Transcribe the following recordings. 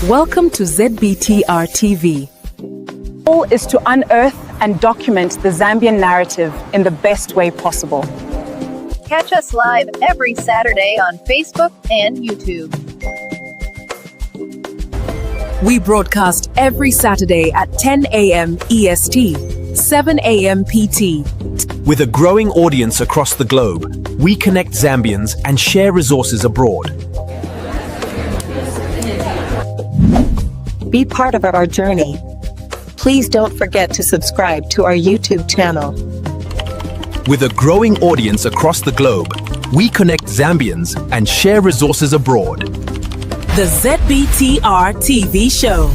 Welcome to ZBTR TV. The goal is to unearth and document the Zambian narrative in the best way possible. Catch us live every Saturday on Facebook and YouTube. We broadcast every Saturday at 10 a.m. EST, 7 a.m. PT. With a growing audience across the globe, we connect Zambians and share resources abroad. Be part of our journey. Please don't forget to subscribe to our YouTube channel. With a growing audience across the globe, we connect Zambians and share resources abroad. The ZBTR TV show.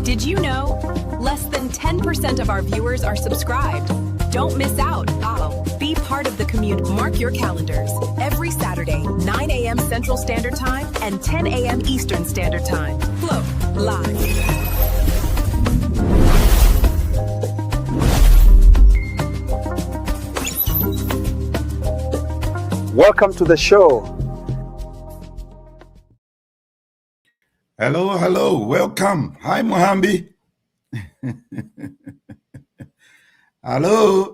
Did you know? Less than 10% of our viewers are subscribed. Don't miss out. Be part of the community. Mark your calendars. Every Saturday, 9 a.m. Central Standard Time and 10 a.m. Eastern Standard Time. Flow live. Welcome to the show. Hello, welcome. Hi, Mohambi. Hello.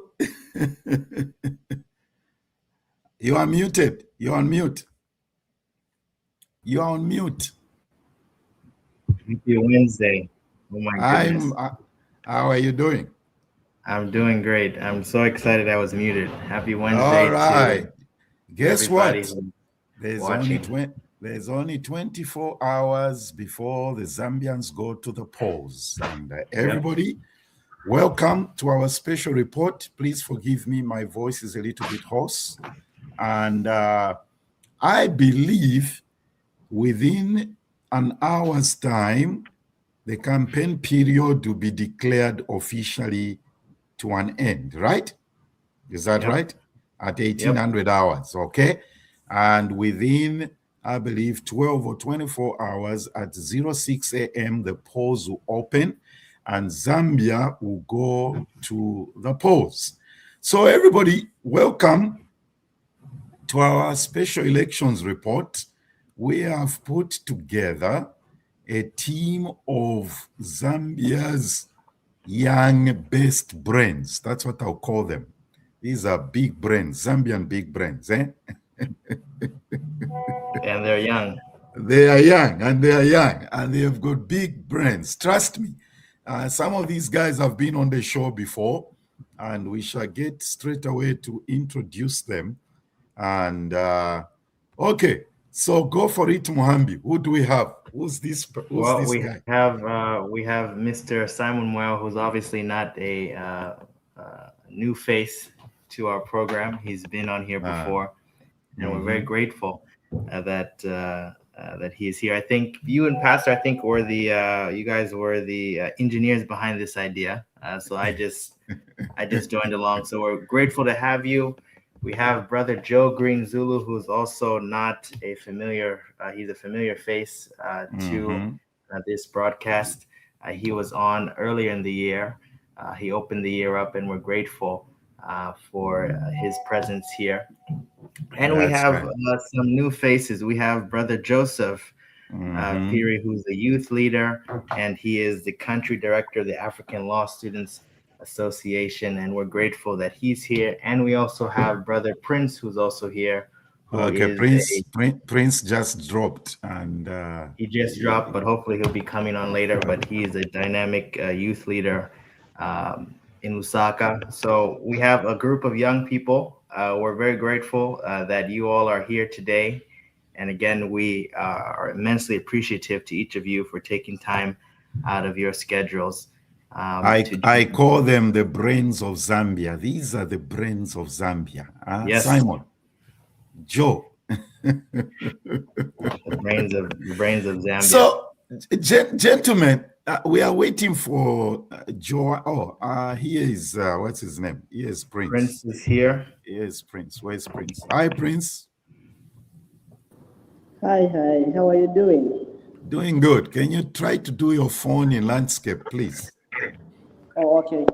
You are muted. You're on mute. You are on mute. Happy Wednesday. Oh my goodness. How are you doing? I'm doing great. I'm so excited I was muted. Happy Wednesday. All right. Guess what? Watching. There's only 24 hours before the Zambians go to the polls. And everybody, welcome to our special report. Please forgive me, my voice is a little bit hoarse. And I believe within an hour's time, the campaign period will be declared officially to an end, right? Is that right? At 1800 hours, okay? And within, I believe, 12 or 24 hours at 06 a.m., the polls will open and Zambia will go to the polls. So everybody, welcome to our special elections report. We have put together a team of Zambia's young best brains. That's what I'll call them. These are big brains, Zambian big brains, eh? And they're young. They are young, and they have got big brains. Trust me. Some of these guys have been on the show before, and we shall get straight away to introduce them. And okay, so go for it, Mohambi. Who do we have? Who's this guy? We have Mr. Simon Well, who's obviously not a new face to our program. He's been on here before, and we're very grateful that he is here. I think you and Pastor, were you guys were the engineers behind this idea. So I just joined along. So we're grateful to have you. We have Brother Joe Green Zulu, who's also not a familiar. He's a familiar face to this broadcast. He was on earlier in the year. He opened the year up, and we're grateful for his presence here. And we have some new faces. We have Brother Joseph Piri, who's the youth leader, and he is the country director of the African Law Students Association, and we're grateful that he's here. And we also have Brother Prince, who's also here. Prince just dropped, and he just dropped, but hopefully he'll be coming on later. But he's a dynamic youth leader in Lusaka. So we have a group of young people. We're very grateful that you all are here today. And again, we are immensely appreciative to each of you for taking time out of your schedules. I call them the brains of Zambia. These are the brains of Zambia. Yes. Simon, Joe. The brains of Zambia. So, gentlemen, we are waiting for Joe. Here is, what's his name? Here is Prince. Prince is here. Here is Prince. Where's Prince? Hi, Prince. Hi. How are you doing? Doing good. Can you try to do your phone in landscape, please? Oh, okay.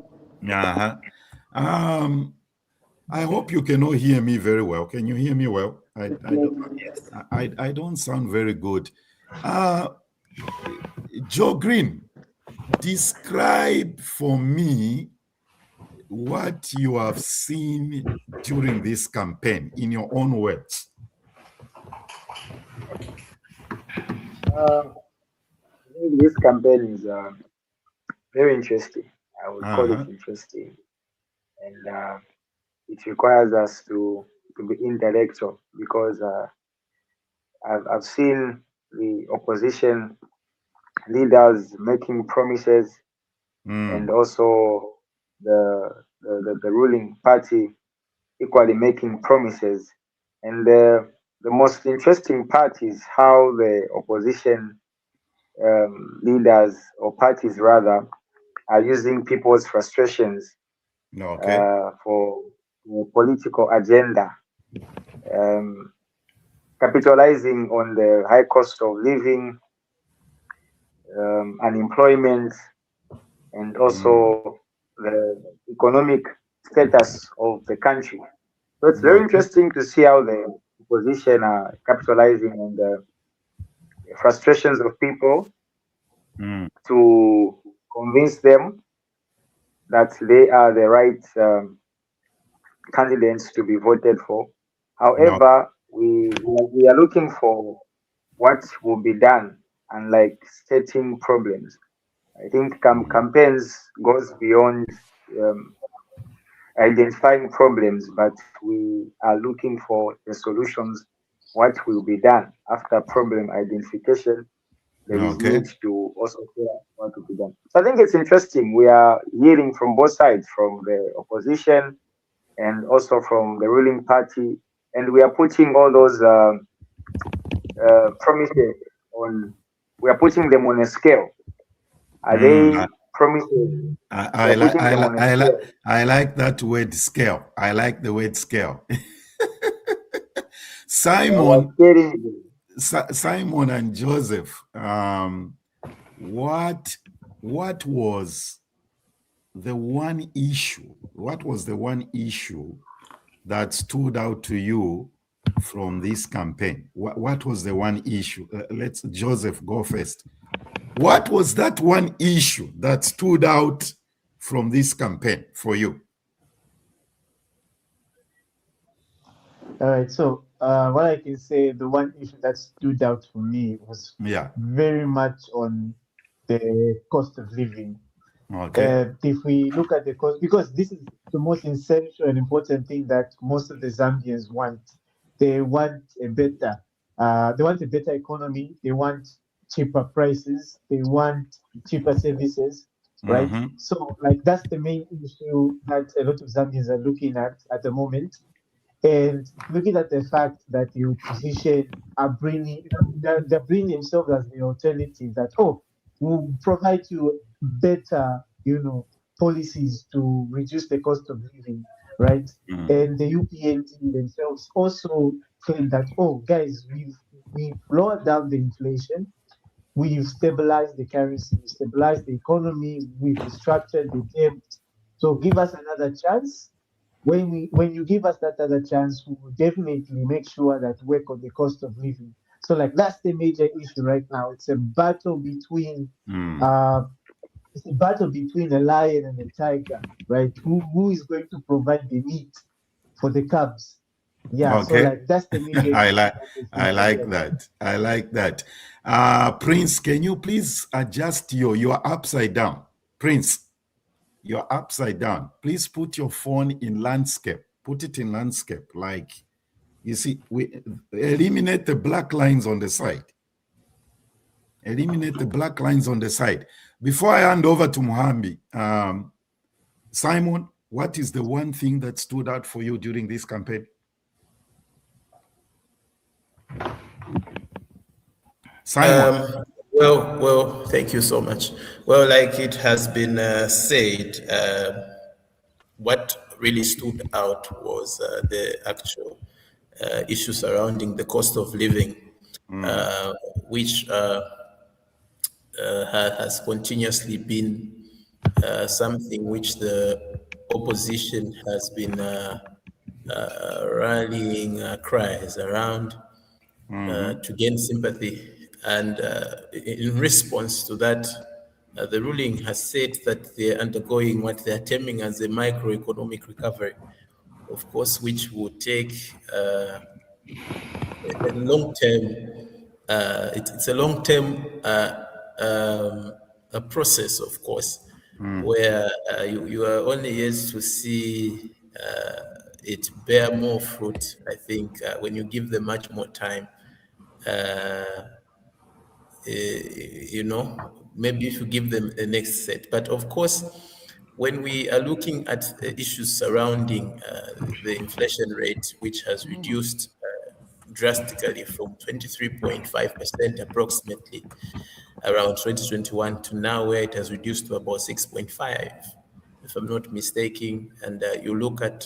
I hope you cannot hear me very well. Can you hear me well? Yes. I don't sound very good. Joe Green, describe for me what you have seen during this campaign in your own words. I think this campaign is very interesting. I would call it interesting, and it requires us to be intellectual because I've seen the opposition leaders making promises, and also the ruling party equally making promises. And the most interesting part is how the opposition leaders or parties rather are using people's frustrations Okay. for political agenda, um, capitalizing on the high cost of living, unemployment, and also the economic status of the country. So it's very Okay. interesting to see how the opposition are capitalizing on the frustrations of people to convince them that they are the right candidates to be voted for. No. However, we are looking for what will be done, unlike stating problems. I think campaigns goes beyond um, identifying problems, but we are looking for the solutions. What will be done after problem identification? There is Okay. need to also hear what will be done. So I think it's interesting. We are hearing from both sides, from the opposition and also from the ruling party, and we are putting all those promises on. We are putting them on a scale. Are I, they promises? We I are like putting them on a scale. I like that word scale. I like the word scale. We are Simon, scaling them. Simon and Joseph, what was the one issue? What was the one issue that stood out to you from this campaign? What was the one issue? Let's Joseph go first. What was that one issue that stood out from this campaign for you? All right. So, what I can say, the one issue that stood out for me was Yeah. very much on the cost of living. Okay. If we look at the cost, because this is the most essential and important thing that most of the Zambians want. They want they want a better economy. They want cheaper prices. They want cheaper services, right? So, like that's the main issue that a lot of Zambians are looking at the moment. And looking at the fact that the opposition are they're bringing themselves as the alternative that, oh, we'll provide you better, policies to reduce the cost of living, right? And the UPNT themselves also claim that, oh, guys, we've lowered down the inflation, we've stabilized the currency, we've stabilized the economy, we've restructured the debt. So give us another chance. When you give us that other chance, we will definitely make sure that work on the cost of living. So like that's the major issue right now. Uh it's a battle between a lion and a tiger, right? Who is going to provide the meat for the cubs? Yeah, so Okay. like that's the major issue that is I being like addressed. that. I like that. Prince, can you please adjust you're upside down. Prince, you're upside down. Please put your phone in landscape. Put it in landscape. Like, you see, we eliminate the black lines on the side. Eliminate the black lines on the side. Before I hand over to Muhambi, Simon, what is the one thing that stood out for you during this campaign? Simon. Well, thank you so much. Well, like it has been said, what really stood out was the actual issue surrounding the cost of living, which has continuously been something which the opposition has been rallying cries around to gain sympathy. And in response to that, the ruling has said that they're undergoing what they're terming as a microeconomic recovery, of course, which would take a long term, it's a long term a process, of course, where you are only yet to see it bear more fruit, I think, when you give them much more time. Maybe if you give them the next set. But of course, when we are looking at issues surrounding the inflation rate, which has reduced drastically from 23.5% approximately around 2021 to now, where it has reduced to about 6.5, if I'm not mistaken. And you look at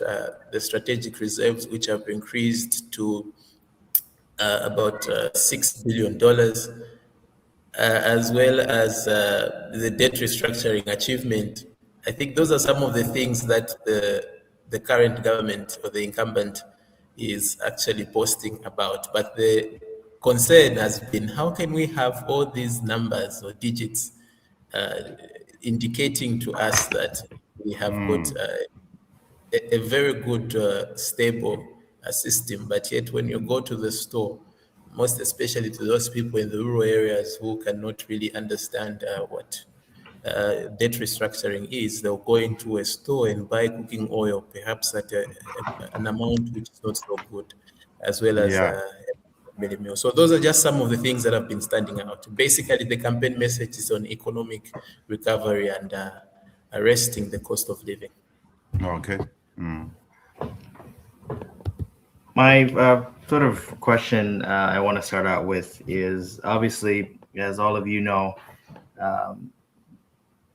the strategic reserves, which have increased to about $6 billion, as well as the debt restructuring achievement. I think those are some of the things that the current government or the incumbent is actually posting about. But the concern has been, how can we have all these numbers or digits uh, indicating to us that we have got a very good, stable system, but yet when you go to the store, most especially to those people in the rural areas who cannot really understand what debt restructuring is, they'll go into a store and buy cooking oil, perhaps at an amount which is not so good, as well as Yeah. mini meal. So those are just some of the things that have been standing out. Basically, the campaign message is on economic recovery and arresting the cost of living. Okay. My sort of question I want to start out with is, obviously, as all of you know,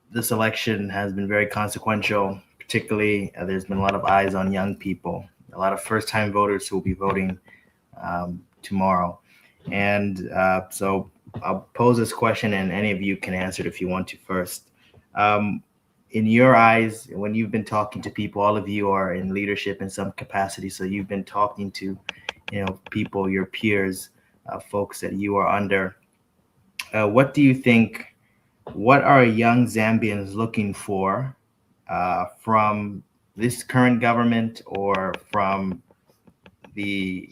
this election has been very consequential. Particularly, there's been a lot of eyes on young people, a lot of first-time voters who will be voting tomorrow. And so I'll pose this question, and any of you can answer it if you want to first. In your eyes, when you've been talking to people, all of you are in leadership in some capacity, so you've been talking to, people, your peers, folks that you are under. What do you think? What are young Zambians looking for from this current government or from the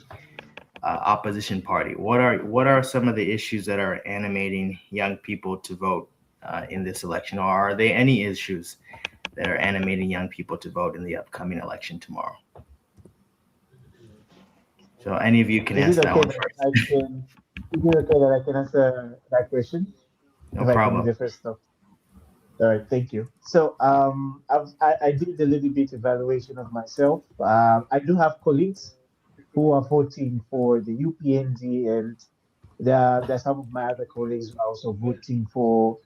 opposition party? What are some of the issues that are animating young people to vote in this election, or are there any issues that are animating young people to vote in the upcoming election tomorrow? So any of you can Is answer it that okay one that first. is it okay that I can answer that question? No If I can be problem. the first stop. All right, thank you. So I did a little bit evaluation of myself. I do have colleagues who are voting for the UPND, and there are some of my other colleagues who are also voting for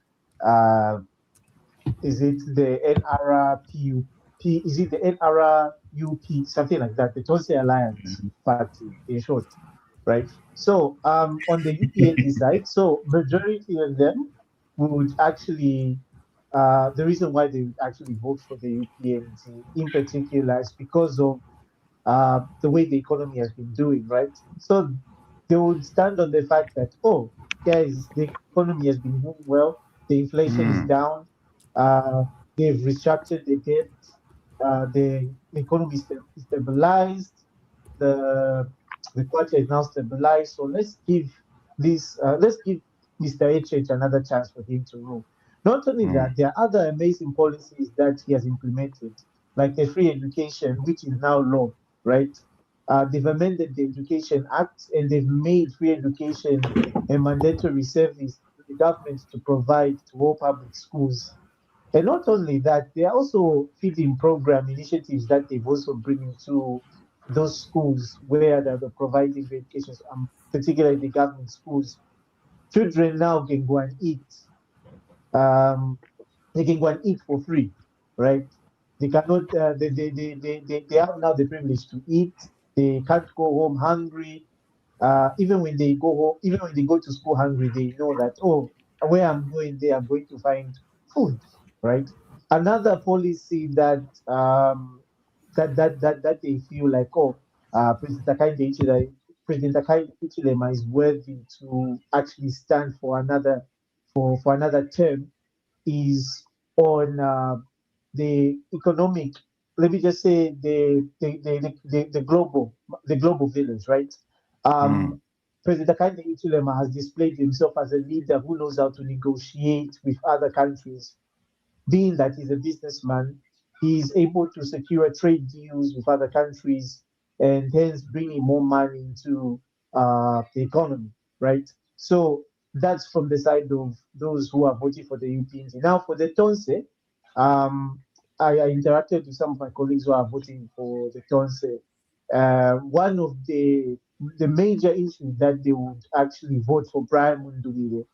is it the NRPUP? Is it the NRUP? Something like that. The Tonse Alliance Party, in short, right? So on the UPND side, so majority of them would actually the reason why they would actually vote for the UPND in particular is because of the way the economy has been doing, right? So they would stand on the fact that, oh, guys, the economy has been doing well, the inflation is down, uh, they've restructured the debt, the economy is stabilized, the the quarter is now stabilized. So let's give Mr. H another chance for him to rule. Not only that, there are other amazing policies that he has implemented, like the free education, which is now law, right? They've amended the Education Act and they've made free education a mandatory service for the government to provide to all public schools. And not only that, there are also feeding program initiatives that they've also bring into those schools where they're providing the education, particularly the government schools. Children now can go and eat. Um, they can go and eat for free, right? They cannot. They have now the privilege to eat. They can't go home hungry. Even when they go home, even when they go to school hungry, they know that, oh, where I'm going there, I'm going to find food, right? Another policy that that they feel like, oh, President Hakainde Hichilema is worthy to actually stand for another term is on the economic, let me just say the global village, right? Um, President Hakainde Hichilema has displayed himself as a leader who knows how to negotiate with other countries. Being that he's a businessman, he's able to secure trade deals with other countries and hence bringing more money into the economy, right? So that's from the side of those who are voting for the UPNC. Now, for the Tonse, um, I interacted with some of my colleagues who are voting for the Tonse. One of the major issues that they would actually vote for Brian Mundubile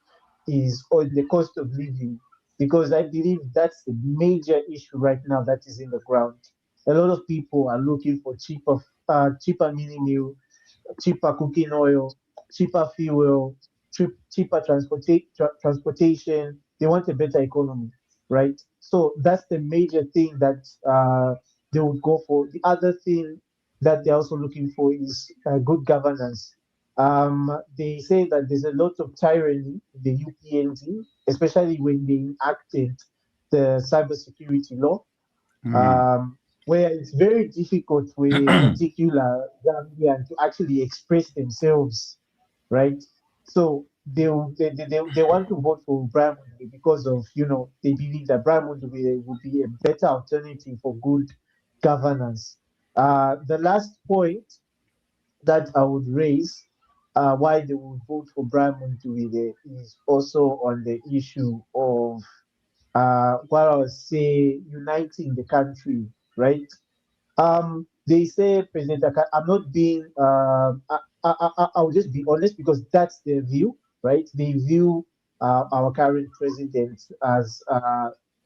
is on the cost of living, because I believe that's the major issue right now that is in the ground. A lot of people are looking for cheaper mini meal, cheaper cooking oil, cheaper fuel, cheaper transportation. They want a better economy, right? So that's the major thing that they would go for. The other thing that they're also looking for is good governance. They say that there's a lot of tyranny in the UPND, especially when they enacted the cybersecurity law, where it's very difficult for a particular Zambian to actually express themselves, right? So they want to vote for Brian Mundubile because of, they believe that Brian Mundubile will be a better alternative for good governance. The last point that I would raise why they would vote for Brian Mundubile is also on the issue of what I would say uniting the country, right? They say President I'm not being. I'll just be honest because that's their view, right? They view our current president as,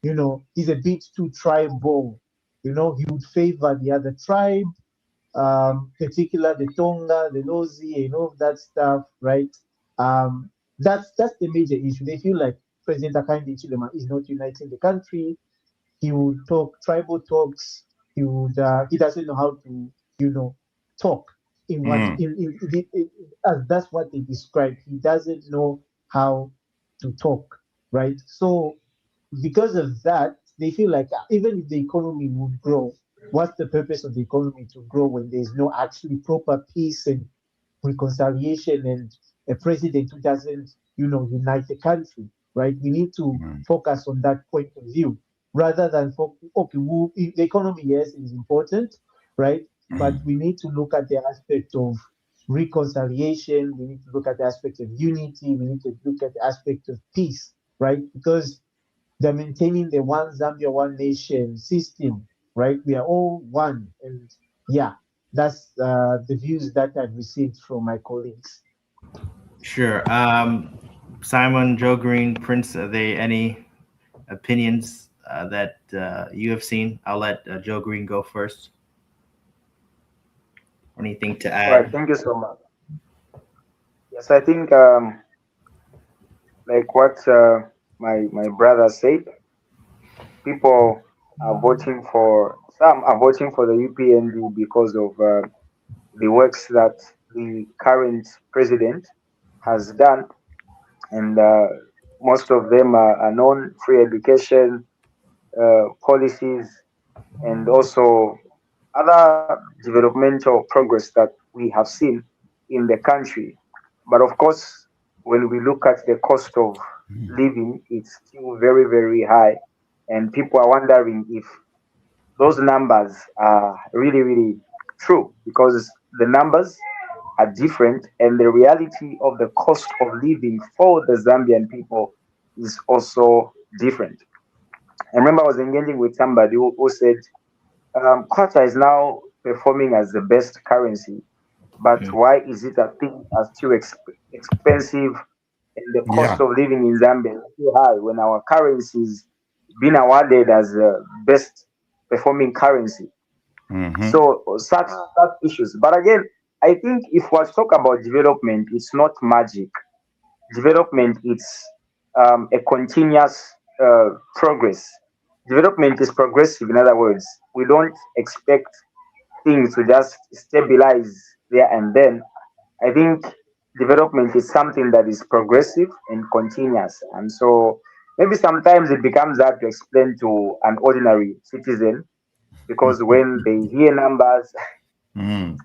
he's a bit too tribal. He would favor the other tribe, particular the Tonga, the Lozi, and all of that stuff, right? That's the major issue. They feel like President Hakainde Hichilema is not uniting the country. He would talk tribal talks. He doesn't know how to talk in what as that's what they describe. He doesn't know how to talk, right? So because of that, they feel like even if the economy would grow, what's the purpose of the economy to grow when there's no actually proper peace and reconciliation and a president who doesn't unite the country, right? We need to focus on that point of view rather than the economy, yes, is important, right? But we need to look at the aspect of reconciliation. We need to look at the aspect of unity. We need to look at the aspect of peace, right? Because they're maintaining the one Zambia, one nation system, right? We are all one. And yeah, that's the views that I've received from my colleagues. Sure. Simon, Joe Green, Prince, are there any opinions that you have seen? I'll let Joe Green go first. Anything to add? All right, thank you so much. Yes, I think like what my brother said, people are voting for some are voting for the UPND because of the works that the current president has done, and most of them are known: free education policies, and also other developmental progress that we have seen in the country. But of course, when we look at the cost of living, it's still very, very high. And people are wondering if those numbers are really, really true, because the numbers are different and the reality of the cost of living for the Zambian people is also different. I remember I was engaging with somebody who said Qatar is now performing as the best currency, but why is it that things are still expensive and the cost of living in Zambia is too high when our currency is being awarded as the best performing currency? So such issues. But again, I think if we talk about development, it's not magic. Development is a continuous progress. Development is progressive, in other words. we don't expect things to just stabilize there and then. I think development is something that is progressive and continuous. And so maybe sometimes it becomes hard to explain to an ordinary citizen because when they hear numbers, Mm.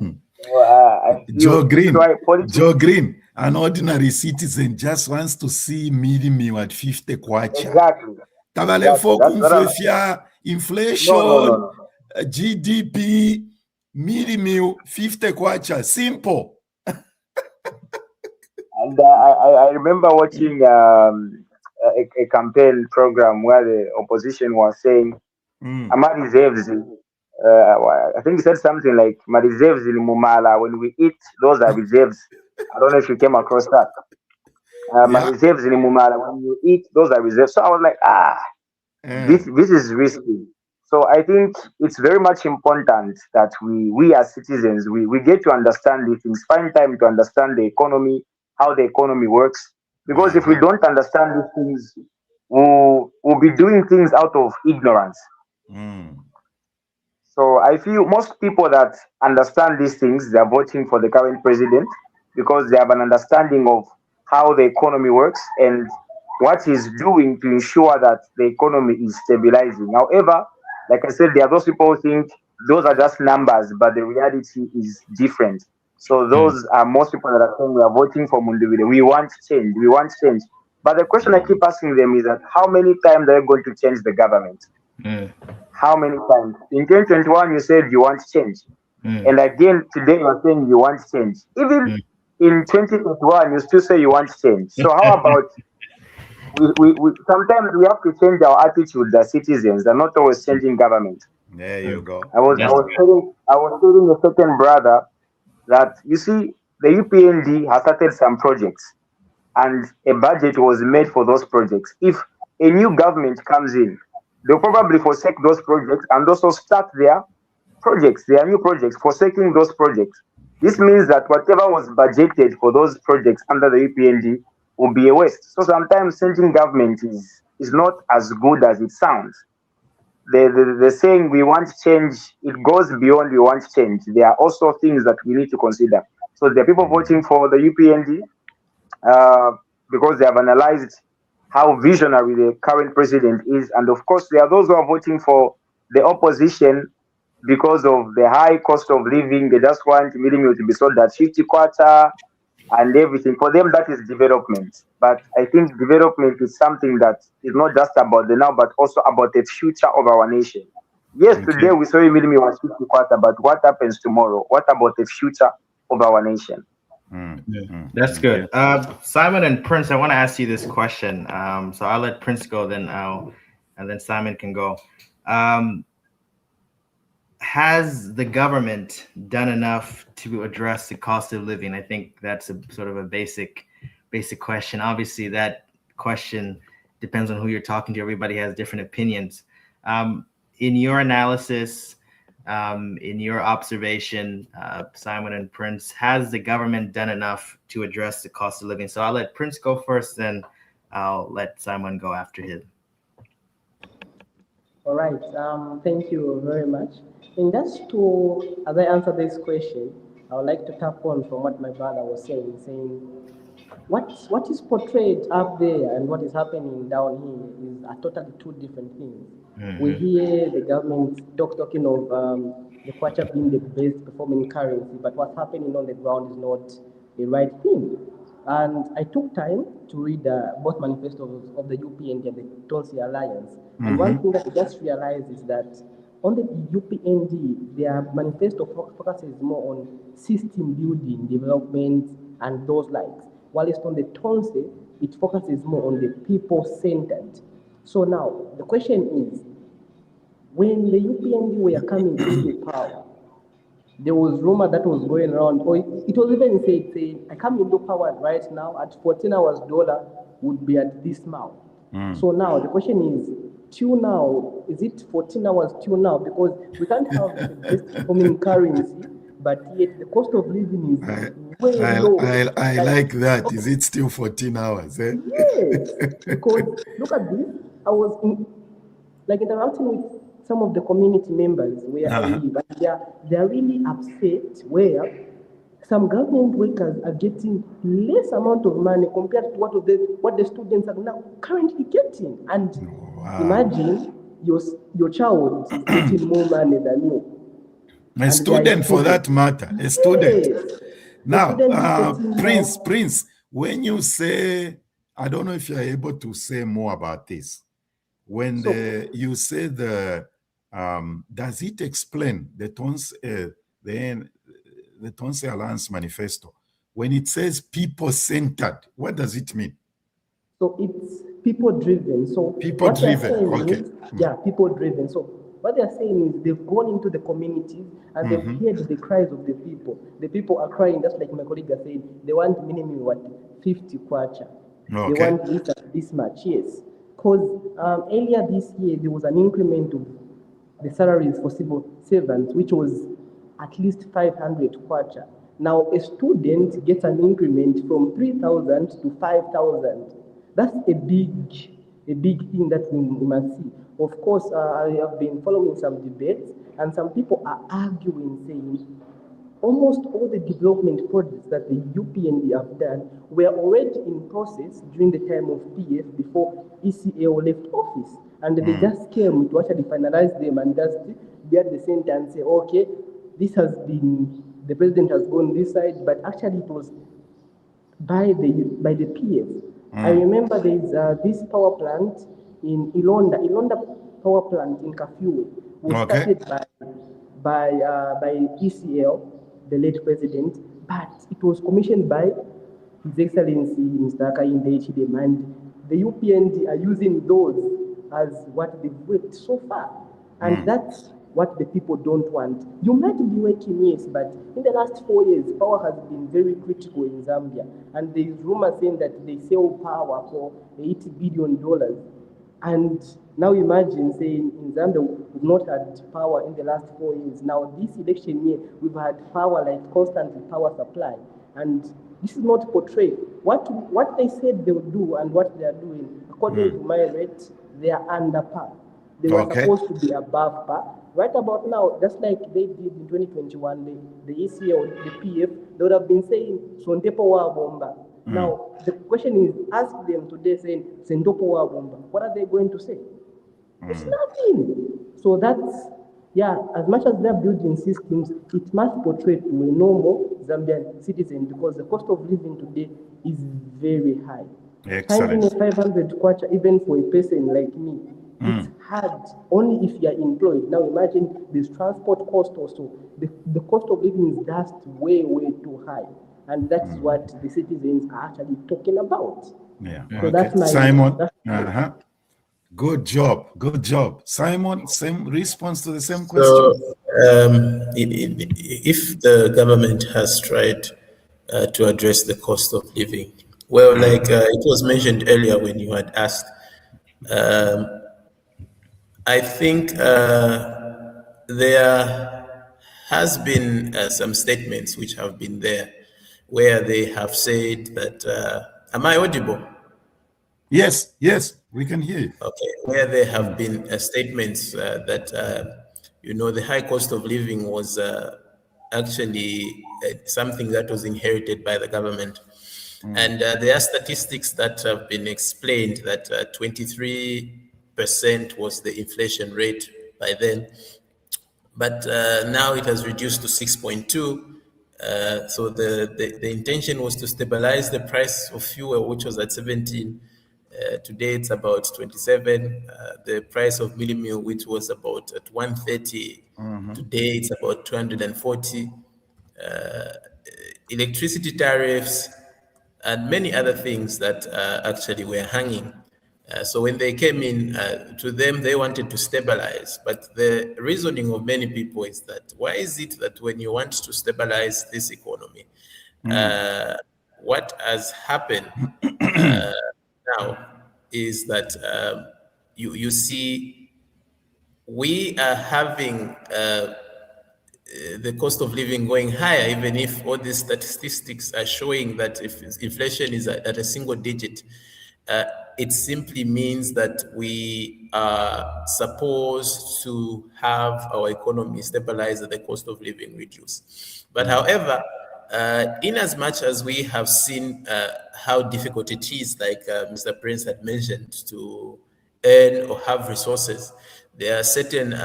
I feel Joe this is Green, why politics. Joe Green, an ordinary citizen just wants to see milimi at 50 kwacha. Exactly. Tabale Exactly. That's what I'm. fefia, No, inflation, no, no, no. GDP, milimi 50 kwacha. Simple. And I remember watching a campaign program where the opposition was saying, "Ama reserves." I think he said something like, "My reserves in Mumala. When we eat, those are reserves." I don't know if you came across that. My Yeah. reserves in Mumala. When you eat, those are reserves. So I was like, this is risky. So I think it's very much important that we as citizens we get to understand these things, find time to understand the economy, how the economy works. Because if we don't understand these things, we'll be doing things out of ignorance. So I feel most people that understand these things, they are voting for the current president because they have an understanding of how the economy works and what he's doing to ensure that the economy is stabilizing. However, like I said, there are those people who think those are just numbers, but the reality is different. So those are most people that are saying we are voting for Mundubile. We want change. We want change. But the question I keep asking them is that how many times are you going to change the government? How many times? In 2021, you said you want change. And again, today you're saying you want change. Even in 2021, you still say you want change. So how about we sometimes we have to change our attitude as citizens and not always changing government. There you go. I was telling a certain brother that you see the UPND has started some projects and a budget was made for those projects. If a new government comes in, they'll probably forsake those projects and also start their projects, their new projects, forsaking those projects. This means that whatever was budgeted for those projects under the UPND will be a waste. So sometimes changing government is not as good as it sounds. The saying we want change, it goes beyond we want change. There are also things that we need to consider. So there are people voting for the UPND because they have analyzed how visionary the current president is. And of course, there are those who are voting for the opposition because of the high cost of living. They just want millennium to be sold at 50 quarter and everything. For them, that is development. But I think development is something that is not just about the now, but also about the future of our nation. Yes, today we saw millennium was 50 quarter, but what happens tomorrow? What about the future of our nation? That's good. Simon and Prince, I want to ask you this question. So I'll let Prince go, and then Simon can go. Has the government done enough to address the cost of living? I think that's a sort of a basic question. Obviously, that question depends on who you're talking to. Everybody has different opinions. In your analysis, in your observation, Simon and Prince, has the government done enough to address the cost of living? So I'll let Prince go first, then I'll let Simon go after him. All right. Thank you very much. And just to, as I answer this question, I would like to tap on from what my brother was saying what is portrayed up there and what is happening down here are totally two different things. We hear the government talking of the kwacha being the best performing currency, but what's happening on the ground is not the right thing. And I took time to read both manifestos of the UPND and the Tonsi Alliance. And one thing that I just realized is that on the UPND, their manifesto focuses more on system building, development, and those likes. While it's on the Tonsi, it focuses more on the people-centered. So now, the question is, when the UPND were coming into power, there was rumor that was going around, or it was even said, saying, I come into power right now at 14 hours dollar would be at this amount. So now the question is, till now, is it 14 hours till now? Because we can't have the best performing currency, but yet the cost of living is way low. I like that. Is it still 14 hours? Eh? Yes, because look at this. I was interacting with some of the community members where I live, and they are really upset where some government workers are getting less amount of money compared to what the students are now currently getting. And imagine your child is getting more money than you. A student, for that matter, a student. Yes. Now, Prince, Prince, when you say, I don't know if you're able to say more about this. When you say does it explain the Tonse Alliance Manifesto? When it says people-centered, what does it mean? So it's people-driven. So people-driven, okay. Yeah, people-driven. So what they're saying is they've gone into the communities and they've heard the cries of the people. The people are crying, just like my colleague was saying, they want minimum 50 kwacha. Okay. They want this much, yes. Because earlier this year, there was an increment of the salaries for civil servants, which was at least 500 kwacha. Now, a student gets an increment from 3,000 to 5,000. That's a big thing that we must see. Of course, I have been following some debates, and some people are arguing, saying almost all the development projects that the UPND have done were already in process during the time of PF before ECAO left office. And they just came to actually finalize them and just be at the center and say, okay, this has been, the president has gone this side, but actually it was by the PF. I remember there's this power plant in Ilonda power plant in Kafue was started by ECL, the late president, but it was commissioned by His Excellency Mr. Hakainde Hichilema, and the UPND are using those as what they've worked so far. And that's what the people don't want. You might be working, yes, but in the last 4 years, power has been very critical in Zambia. And there is rumor saying that they sell power for $80 billion. And now imagine saying in Zambia, we've not had power in the last 4 years. Now this election year, we've had power, like constant power supply. And this is not portrayed. What they said they would do and what they are doing, according to my rate, they are under par. They were supposed to be above par. Right about now, just like they did in 2021, the ECO, the PF, they would have been saying, Sontepo wa bomba. Now, the question is, ask them today saying, Sendopo wa bomba. What are they going to say? It's nothing. So that's, as much as they're building systems, it must portray to a normal Zambian citizen because the cost of living today is very high. Excellent. Finding a 500 kwacha, even for a person like me, it's hard only if you are employed. Now imagine this transport cost also. The cost of living is just way too high. And that is what the citizens are actually talking about. Yeah. So that's my Simon. Good job. Simon, same response to the same question. So, if the government has tried to address the cost of living, well, like it was mentioned earlier when you had asked, I think there has been some statements which have been there where they have said that, am I audible? Yes, we can hear you. Okay, where there have been statements that, the high cost of living was actually something that was inherited by the government. And there are statistics that have been explained that 23% was the inflation rate by then, but now it has reduced to 6.2. So the intention was to stabilize the price of fuel, which was at 17. Today it's about 27. The price of milli meal, which was about at 130, today it's about 240. Electricity tariffs and many other things that actually were hanging. So when they came in, to them, they wanted to stabilize. But the reasoning of many people is that, why is it that when you want to stabilize this economy, what has happened now is that you see we are having the cost of living going higher, even if all these statistics are showing that if inflation is at a single digit. it simply means that we are supposed to have our economy stabilized and the cost of living reduced. But however, in as much as we have seen how difficult it is, like Mr. Prince had mentioned, to earn or have resources, there are certain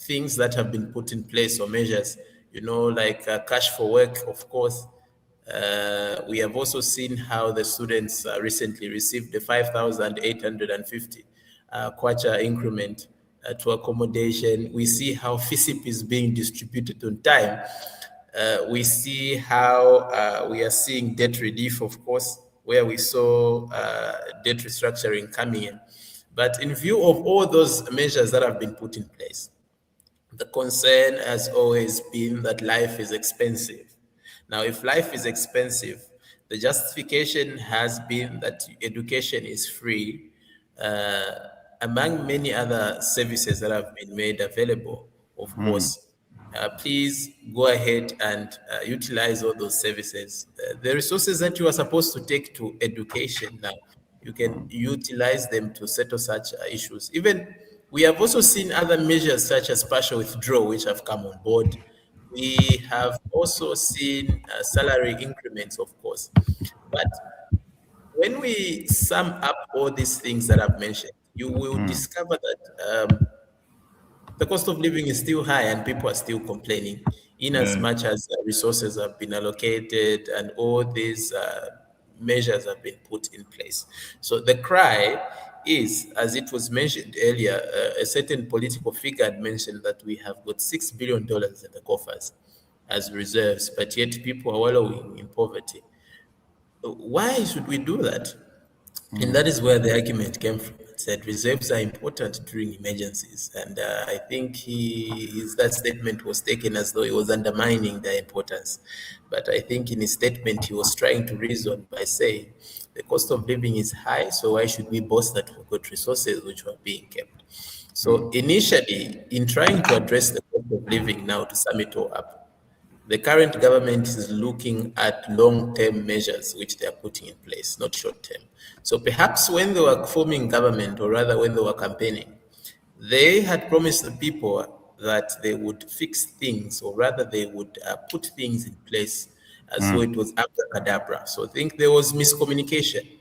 things that have been put in place or measures, like cash for work, of course. We have also seen how the students recently received the 5,850 kwacha increment to accommodation. We see how FISIP is being distributed on time. We see how we are seeing debt relief, of course, where we saw debt restructuring coming in. But in view of all those measures that have been put in place, the concern has always been that life is expensive. Now, if life is expensive, the justification has been that education is free, among many other services that have been made available, of course. Please go ahead and utilize all those services. The resources that you are supposed to take to education now, you can utilize them to settle such issues. Even we have also seen other measures such as partial withdrawal, which have come on board. We have also seen salary increments, of course. But when we sum up all these things that I've mentioned, you will discover that the cost of living is still high and people are still complaining, in as much as resources have been allocated and all these measures have been put in place. So the cry is, as it was mentioned earlier, a certain political figure had mentioned that we have got $6 billion in the coffers as reserves, but yet people are wallowing in poverty. Why should we do that? And that is where the argument came from. It said reserves are important during emergencies. And I think that statement was taken as though he was undermining their importance. But I think in his statement, he was trying to reason by saying the cost of living is high, so why should we boast that we've got resources which were being kept? So initially, in trying to address the cost of living now, to sum it all up, the current government is looking at long-term measures which they are putting in place, not short-term. So perhaps when they were forming government, or rather when they were campaigning, they had promised the people that they would fix things, or rather they would put things in place as though it was abracadabra. So I think there was miscommunication.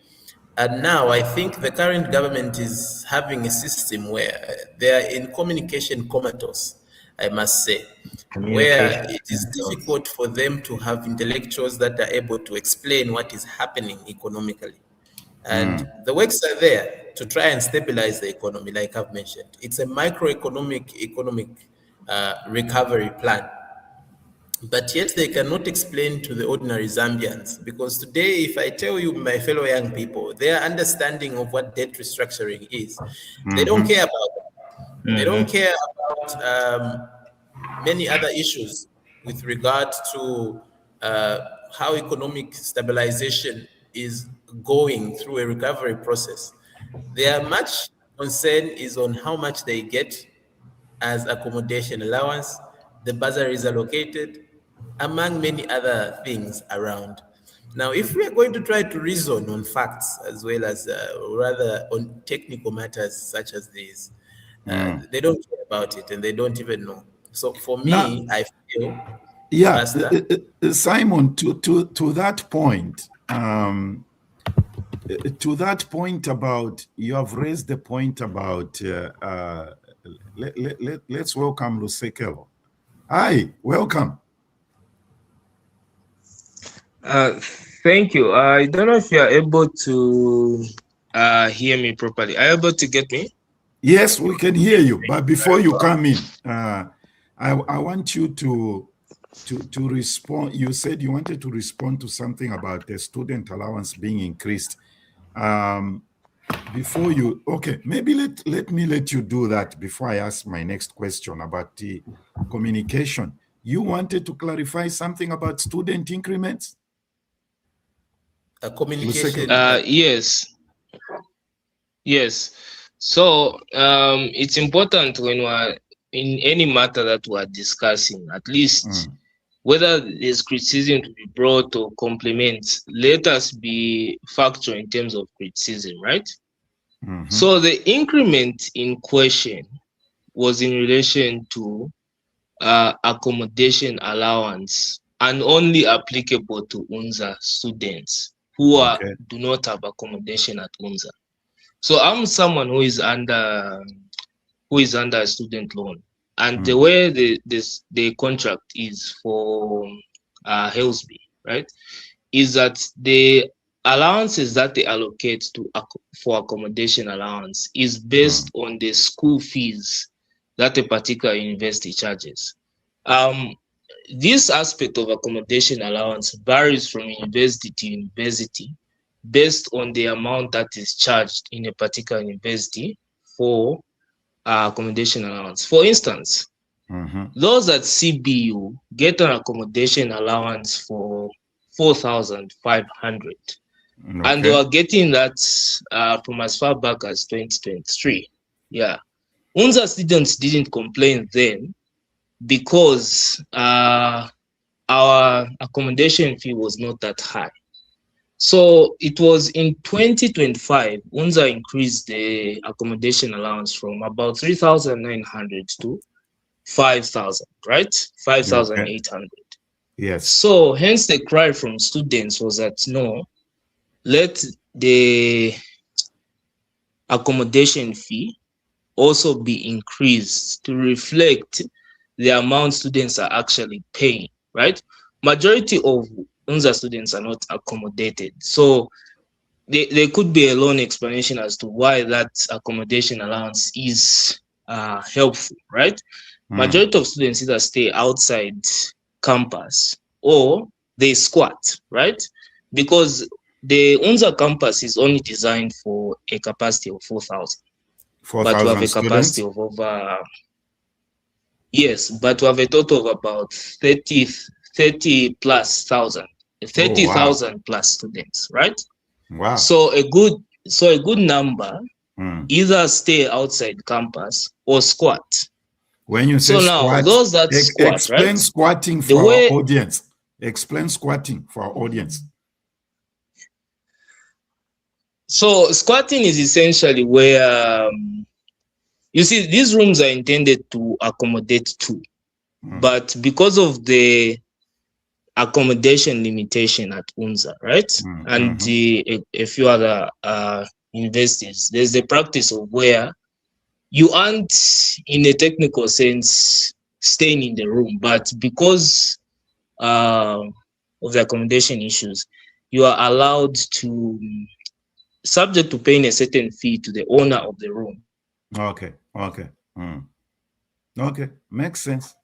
And now I think the current government is having a system where they are in communication comatose, I must say, where it is difficult for them to have intellectuals that are able to explain what is happening economically. And the works are there to try and stabilize the economy, like I've mentioned. It's a economic recovery plan. But yet they cannot explain to the ordinary Zambians, because today, if I tell you, my fellow young people, their understanding of what debt restructuring is, they don't care about it. They don't care about many other issues with regard to how economic stabilization is going through a recovery process. Their much concern is on how much they get as accommodation allowance, the bursaries allocated, among many other things around. Now, if we are going to try to reason on facts as well as rather on technical matters such as these, they don't care about it and they don't even know. So for me, I feel, Simon, to that point, about, you have raised the point about, let's welcome Lusekelo. Hi, welcome. Thank you. I don't know if you are able to hear me properly. Are you able to get me? Yes, we can hear you. But before you come in, I want you to respond. You said you wanted to respond to something about the student allowance being increased. Before you, okay, maybe let me let you do that before I ask my next question about the communication. You wanted to clarify something about student increments? Communication. Yes. So it's important when we're in any matter that we're discussing, at least whether there's criticism to be brought or compliments, let us be factual in terms of criticism, right? So the increment in question was in relation to accommodation allowance and only applicable to UNZA students who do not have accommodation at UNZA. So I'm someone who is under a student loan, and the way the contract is for Hillsby, right, is that the allowances that they allocate to for accommodation allowance is based on the school fees that a particular university charges. This aspect of accommodation allowance varies from university to university based on the amount that is charged in a particular university for accommodation allowance. For instance, those at CBU get an accommodation allowance for 4,500, and they were getting that from as far back as 2023. Yeah, UNZA students didn't complain then because our accommodation fee was not that high. So it was in 2025, UNZA increased the accommodation allowance from about 3,900 to 5,000, right? 5,800. Yes. So hence the cry from students was that no, let the accommodation fee also be increased to reflect the amount students are actually paying, right? Majority of UNZA students are not accommodated. So there could be a long explanation as to why that accommodation allowance is helpful, right? Majority of students either stay outside campus or they squat, right? Because the UNZA campus is only designed for a capacity of 4,000. But we have a capacity of over, yes, but we have a total of about 30,000 plus students, right? Wow. So a good number either stay outside campus or squat. When you say so squat, now those that squat, explain right? squatting for our audience. Explain squatting for our audience. So squatting is essentially where you see these rooms are intended to accommodate two, but because of the accommodation limitation at UNZA, right, and a few other universities, there's the practice of where you aren't, in a technical sense, staying in the room, but because of the accommodation issues, you are allowed to, subject to paying a certain fee to the owner of the room. Okay. Okay, makes sense.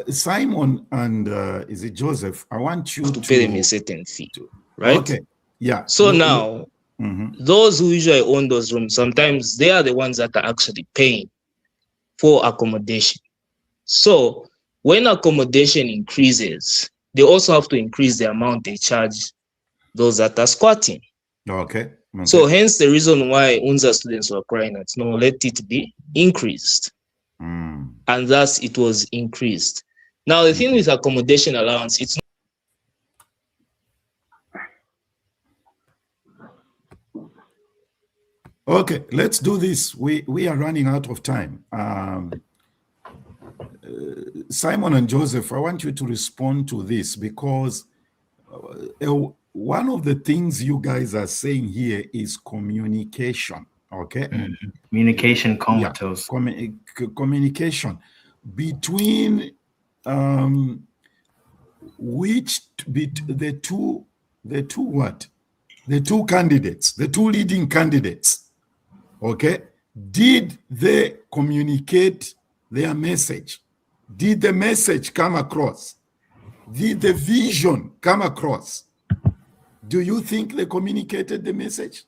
Simon and is it Joseph? I want you to pay them a certain fee, right? Okay, yeah. So now, those who usually own those rooms, sometimes they are the ones that are actually paying for accommodation. So when accommodation increases, they also have to increase the amount they charge those that are squatting. Okay. So hence the reason why UNZA students were crying out, no, let it be increased. And thus it was increased. Now the thing with accommodation allowance, it's okay, let's do this. We are running out of time. Simon and Joseph, I want you to respond to this because one of the things you guys are saying here is communication. Okay, communication comatose. Yeah, communication between the two candidates, the two leading candidates. Okay, did they communicate their message? Did the message come across? Did the vision come across? Do you think they communicated the message?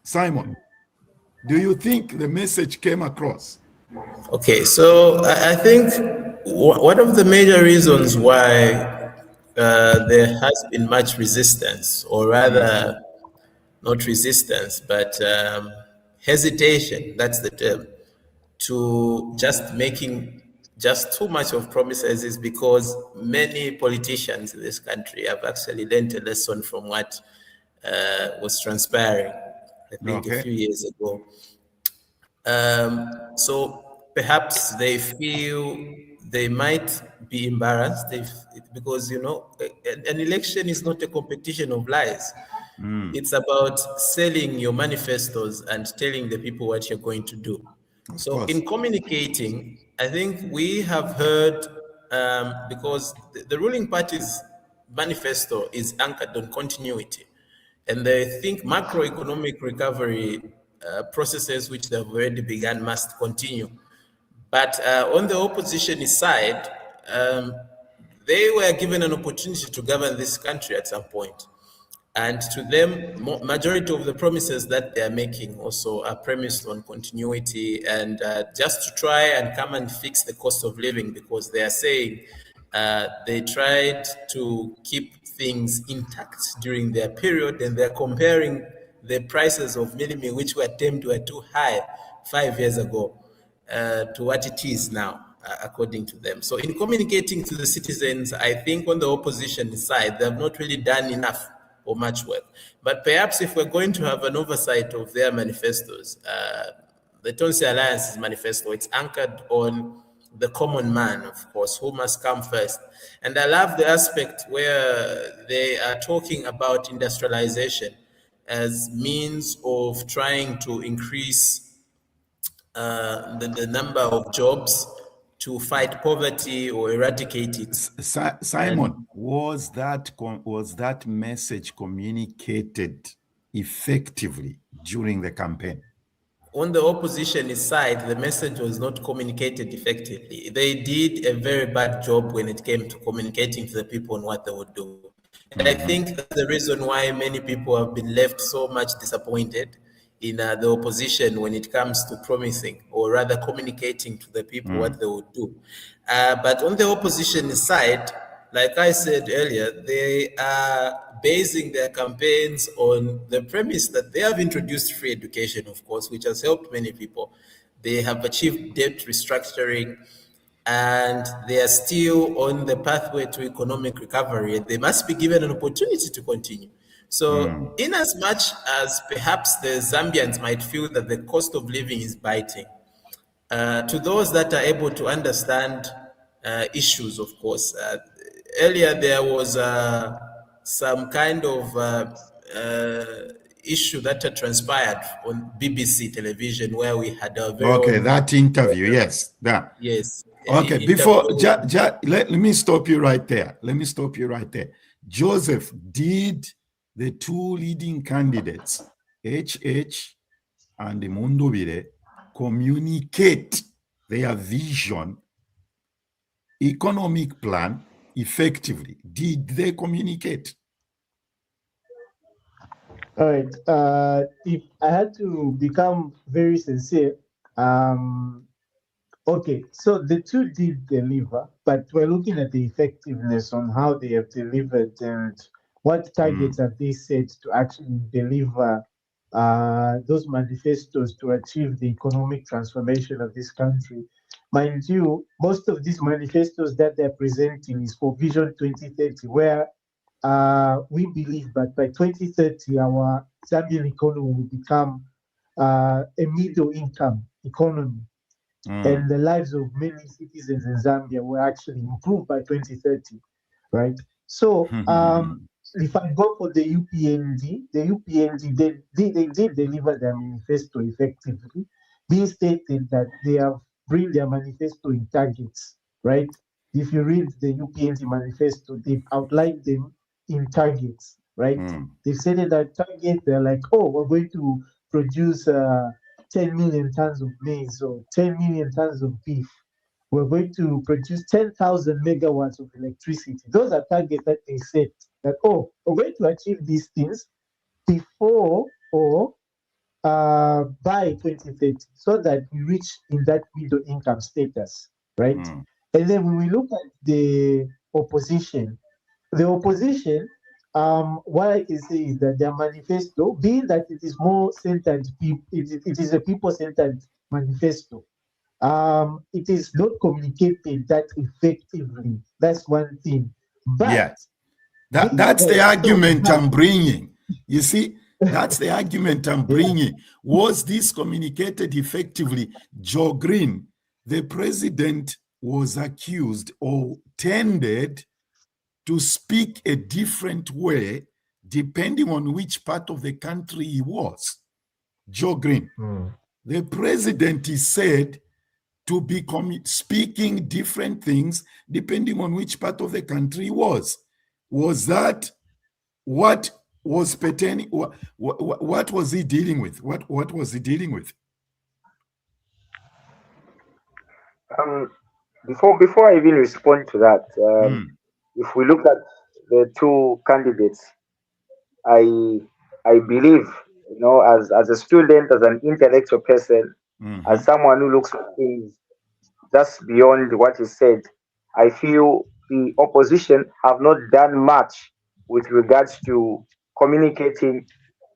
Simon, do you think the message came across? Okay, so I think one of the major reasons why there has been much resistance, or rather not resistance, but hesitation, that's the term, to just making just too much of promises is because many politicians in this country have actually learned a lesson from what was transpiring, I think, a few years ago. So perhaps they feel they might be embarrassed because, you know, an election is not a competition of lies. It's about selling your manifestos and telling the people what you're going to do. So in communicating, I think we have heard, because the ruling party's manifesto is anchored on continuity. And they think macroeconomic recovery processes which they've already begun must continue. But on the opposition side, they were given an opportunity to govern this country at some point. And to them, majority of the promises that they are making also are premised on continuity and just to try and come and fix the cost of living, because they are saying they tried to keep things intact during their period, and they're comparing the prices of milimi, which were deemed were too high 5 years ago, to what it is now, according to them. So in communicating to the citizens, I think on the opposition side, they have not really done enough or much work. But perhaps if we're going to have an oversight of their manifestos, the Tonsi Alliance's manifesto, it's anchored on the common man, of course, who must come first. And I love the aspect where they are talking about industrialization as means of trying to increase the number of jobs to fight poverty or eradicate it. Simon, was that message communicated effectively during the campaign? On the opposition side, the message was not communicated effectively. They did a very bad job when it came to communicating to the people on what they would do. And I think that's the reason why many people have been left so much disappointed in the opposition when it comes to promising, or rather communicating to the people what they would do. But on the opposition side, like I said earlier, they are basing their campaigns on the premise that they have introduced free education, of course, which has helped many people. They have achieved debt restructuring, and they are still on the pathway to economic recovery, and they must be given an opportunity to continue. So in as much as perhaps the Zambians might feel that the cost of living is biting, to those that are able to understand issues, of course, earlier there was some kind of issue that had transpired on BBC television where we had a very that interview, yes. Yes. Okay, before, let me stop you right there. Joseph, did the two leading candidates, HH and Mundubire, communicate their vision, economic plan effectively? Did they communicate? All right. If I had to become very sincere, okay, so the two did deliver, but we're looking at the effectiveness on how they have delivered and what targets have they set to actually deliver those manifestos to achieve the economic transformation of this country. Mind you, most of these manifestos that they're presenting is for Vision 2030, where we believe that by 2030, our Zambian economy will become a middle income economy. And the lives of many citizens in Zambia will actually improve by 2030, right? So if I go for the UPND, they did deliver their manifesto effectively. Being stated that they have bring their manifesto in targets, right? If you read the UPND manifesto, they've outlined them in targets, right? They've said in that target, they're like, oh, we're going to produce 10 million tons of maize or 10 million tons of beef. We're going to produce 10,000 megawatts of electricity. Those are targets that they set that, oh, we're going to achieve these things before or by 2030 so that we reach in that middle income status, right? And then when we look at the opposition, what I can say is that their manifesto, being that it is more centered, it is a people-centered manifesto, it is not communicated that effectively. That's one thing. But yes, that's the argument I'm bringing. You see, that's the argument I'm bringing. Was this communicated effectively? Joe Green, the president, was accused or tended to speak a different way depending on which part of the country he was. Joe Green. The president is said to be speaking different things depending on which part of the country he was. Was that what was pertaining? What was he dealing with? What was he dealing with? Before I even respond to that, if we look at the two candidates, I believe, as a student, as an intellectual person, as someone who looks at things just beyond what is said, I feel the opposition have not done much with regards to communicating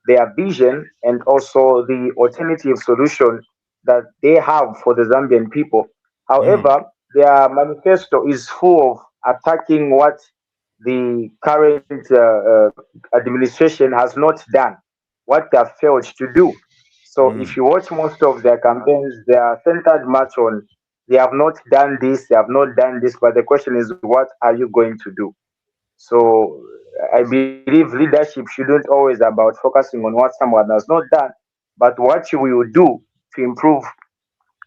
their vision and also the alternative solution that they have for the Zambian people. However, their manifesto is full of attacking what the current administration has not done, what they have failed to do. So if you watch most of their campaigns, they are centered much on they have not done this, they have not done this, but the question is, what are you going to do? So I believe leadership shouldn't always about focusing on what someone has not done, but what you will do to improve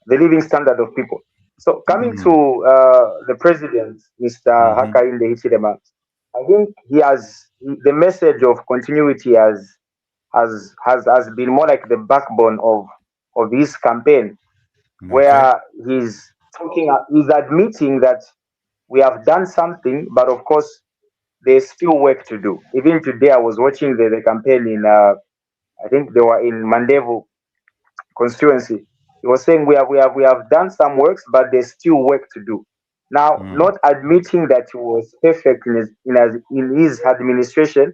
the living standard of people. So coming to the president, Mr. Hakainde Hichilema, I think he has the message of continuity has been more like the backbone of his campaign, where he's admitting that we have done something, but of course there's still work to do. Even today, I was watching the campaign in I think they were in Mandevu constituency. He was saying we have done some works, but there's still work to do. Now, not admitting that he was perfect in his administration,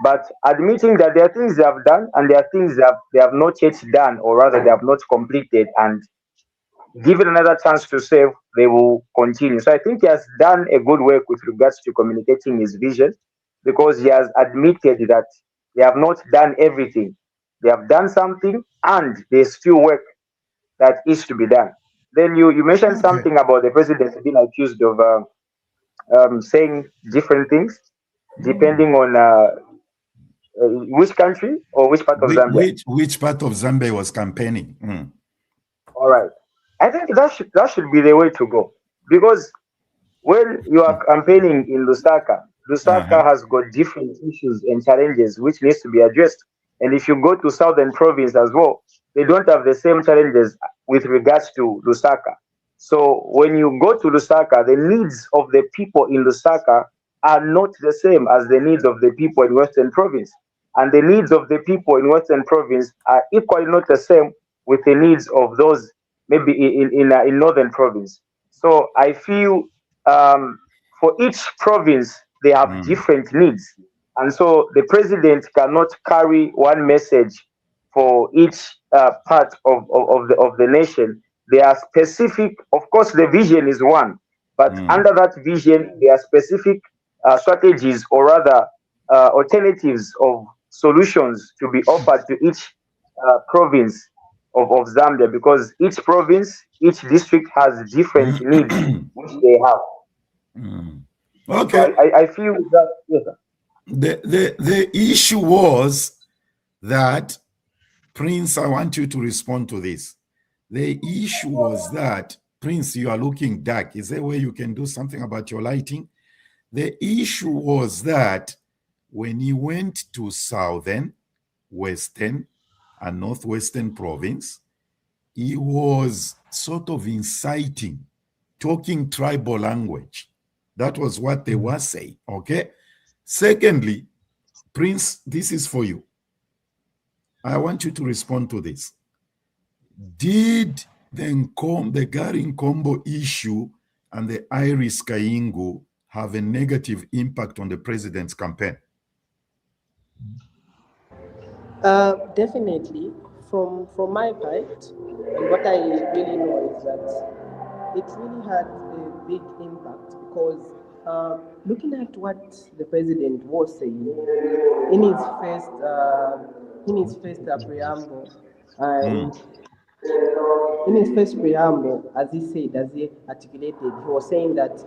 but admitting that there are things they have done and there are things that they have not yet done, or rather they have not completed, and given another chance to save, they will continue. So I think he has done a good work with regards to communicating his vision, because he has admitted that they have not done everything. They have done something and there's still work that is to be done. Then you mentioned something about the president being accused of saying different things depending on which country or which part of Zambia. Which part of Zambia was campaigning? All right. I think that should be the way to go, because when you are campaigning in Lusaka, Lusaka has got different issues and challenges which needs to be addressed. And if you go to Southern Province as well, they don't have the same challenges with regards to Lusaka. So when you go to Lusaka, the needs of the people in Lusaka are not the same as the needs of the people in Western Province. And the needs of the people in Western Province are equally not the same with the needs of those maybe in Northern Province. So I feel for each province they have different needs, and so the president cannot carry one message for each part of the nation. There are specific, of course, the vision is one, but under that vision there are specific strategies, or rather alternatives of solutions to be offered to each province of Zambia, because each province, each district has different needs which they have. Okay. So I feel that yes, sir. The issue was that, Prince, I want you to respond to this. The issue was that, Prince, you are looking dark. Is there a way you can do something about your lighting? The issue was that when he went to Southern, Western, and Northwestern Province, he was sort of inciting, talking tribal language. That was what they were saying, okay? Secondly, Prince, this is for you. I want you to respond to this. Did the Gary Nkombo issue and the Iris Kaingu have a negative impact on the president's campaign? Definitely. from my part, and what I really know is that it really had a big impact because looking at what the president was saying in his first preamble, and in his first preamble, as he said, as he articulated, he was saying that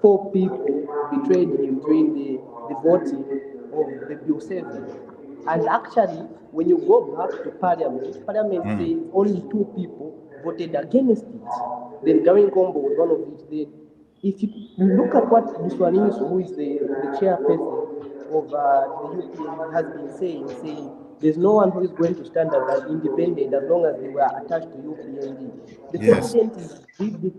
4 people betrayed him during the voting of the Bill 7. And actually, when you go back to Parliament says only 2 people voted against it. Then Gary Combo was one of it. Then, if you look at what Buswaniso, who is the chairperson of the UPN, has been saying there's no one who is going to stand as an independent as long as they were attached to UPND. The president is big.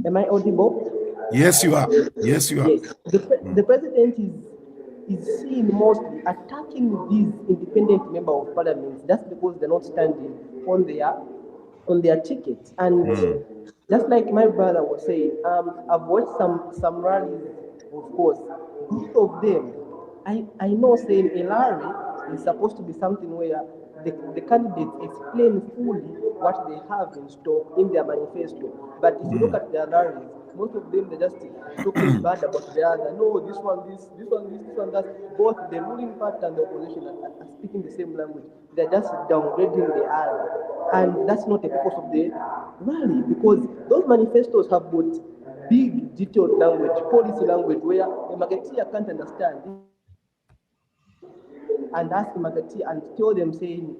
Am I audible? Yes, you are. Yes, you are. Yes. The president is seen mostly attacking these independent member of parliament. That's because they're not standing on their tickets. And just like my brother was saying, I've watched some rallies, of course. Both of them, I know saying a rally is supposed to be something where the candidates explain fully what they have in stock in their manifesto. But if you look at their rallies, most of them they're just talking bad about the other. No, this one, this one, that. Both the ruling party and the opposition are speaking the same language. They're just downgrading the other. And that's not a purpose of the rally, because those manifestos have got big detailed language, policy language, where a marketeer can't understand and ask the marketeer and tell them saying,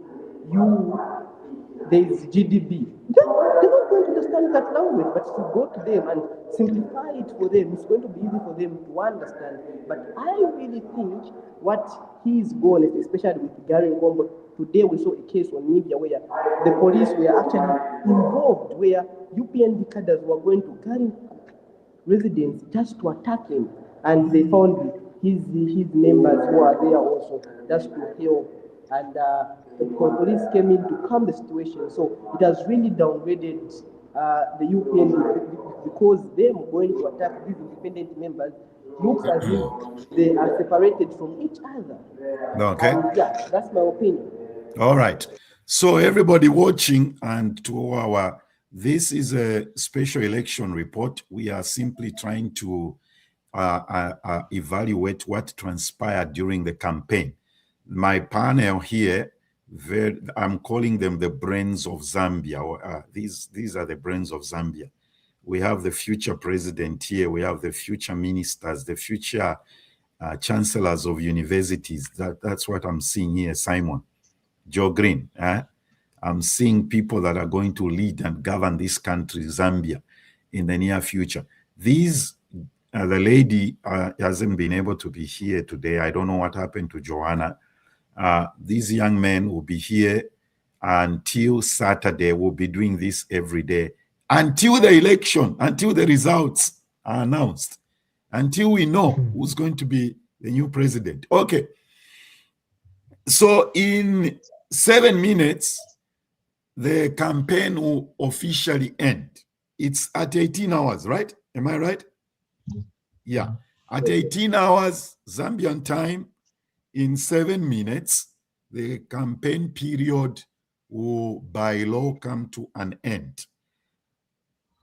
there is GDP. They're not going to understand that language, but if you go to them and simplify it for them, it's going to be easy for them to understand. But I really think what he's going, especially with Gary Ngombo, today we saw a case on media where the police were actually involved, where UPND cadres were going to Gary residents just to attack him, and they found his members who are there also just to help. And the police came in to calm the situation. So it has really downgraded the UPND because them going to attack these independent members looks as if they are separated from each other. Okay. And yeah, that's my opinion. All right. So everybody watching, and to our, this is a special election report. We are simply trying to evaluate what transpired during the campaign. My panel here, I'm calling them the brains of Zambia. These are the brains of Zambia. We have the future president here. We have the future ministers, the future chancellors of universities. That's what I'm seeing here, Simon. Joe Green. I'm seeing people that are going to lead and govern this country, Zambia, in the near future. These, the lady hasn't been able to be here today. I don't know what happened to Joanna. These young men will be here until Saturday. We'll be doing this every day until the election, until the results are announced, until we know who's going to be the new president. Okay. So in 7 minutes, the campaign will officially end. It's at 18 hours, right? Am I right? Yeah. At 18 hours, Zambian time, in 7 minutes, the campaign period will by law come to an end.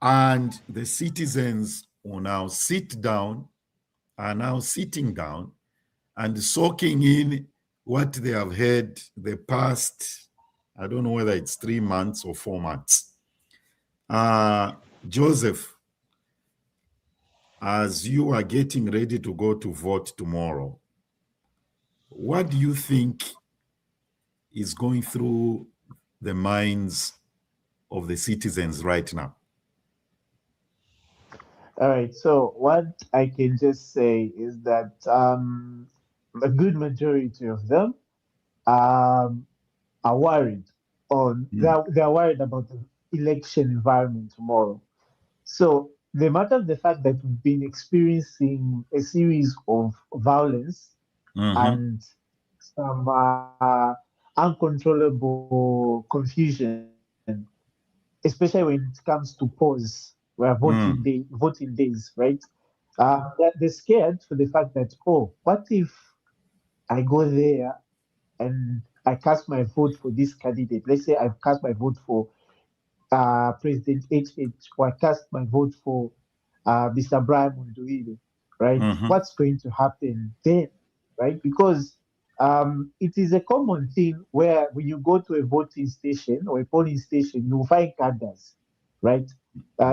And the citizens will now sit down, are now sitting down and soaking in what they have heard the past, I don't know whether it's 3 months or 4 months. Joseph, as you are getting ready to go to vote tomorrow, what do you think is going through the minds of the citizens right now? All right, so what I can just say is that a good majority of them are worried they're worried about the election environment tomorrow. So the matter of the fact that we've been experiencing a series of violence and some uncontrollable confusion, especially when it comes to polls, where voting days, right? They're scared for the fact that, oh, what if I go there and I cast my vote for this candidate. Let's say I've cast my vote for President HH, or I cast my vote for Mr. Brian Munduide, right? What's going to happen then, right? Because it is a common thing where when you go to a voting station or a polling station, you will find cadres, right?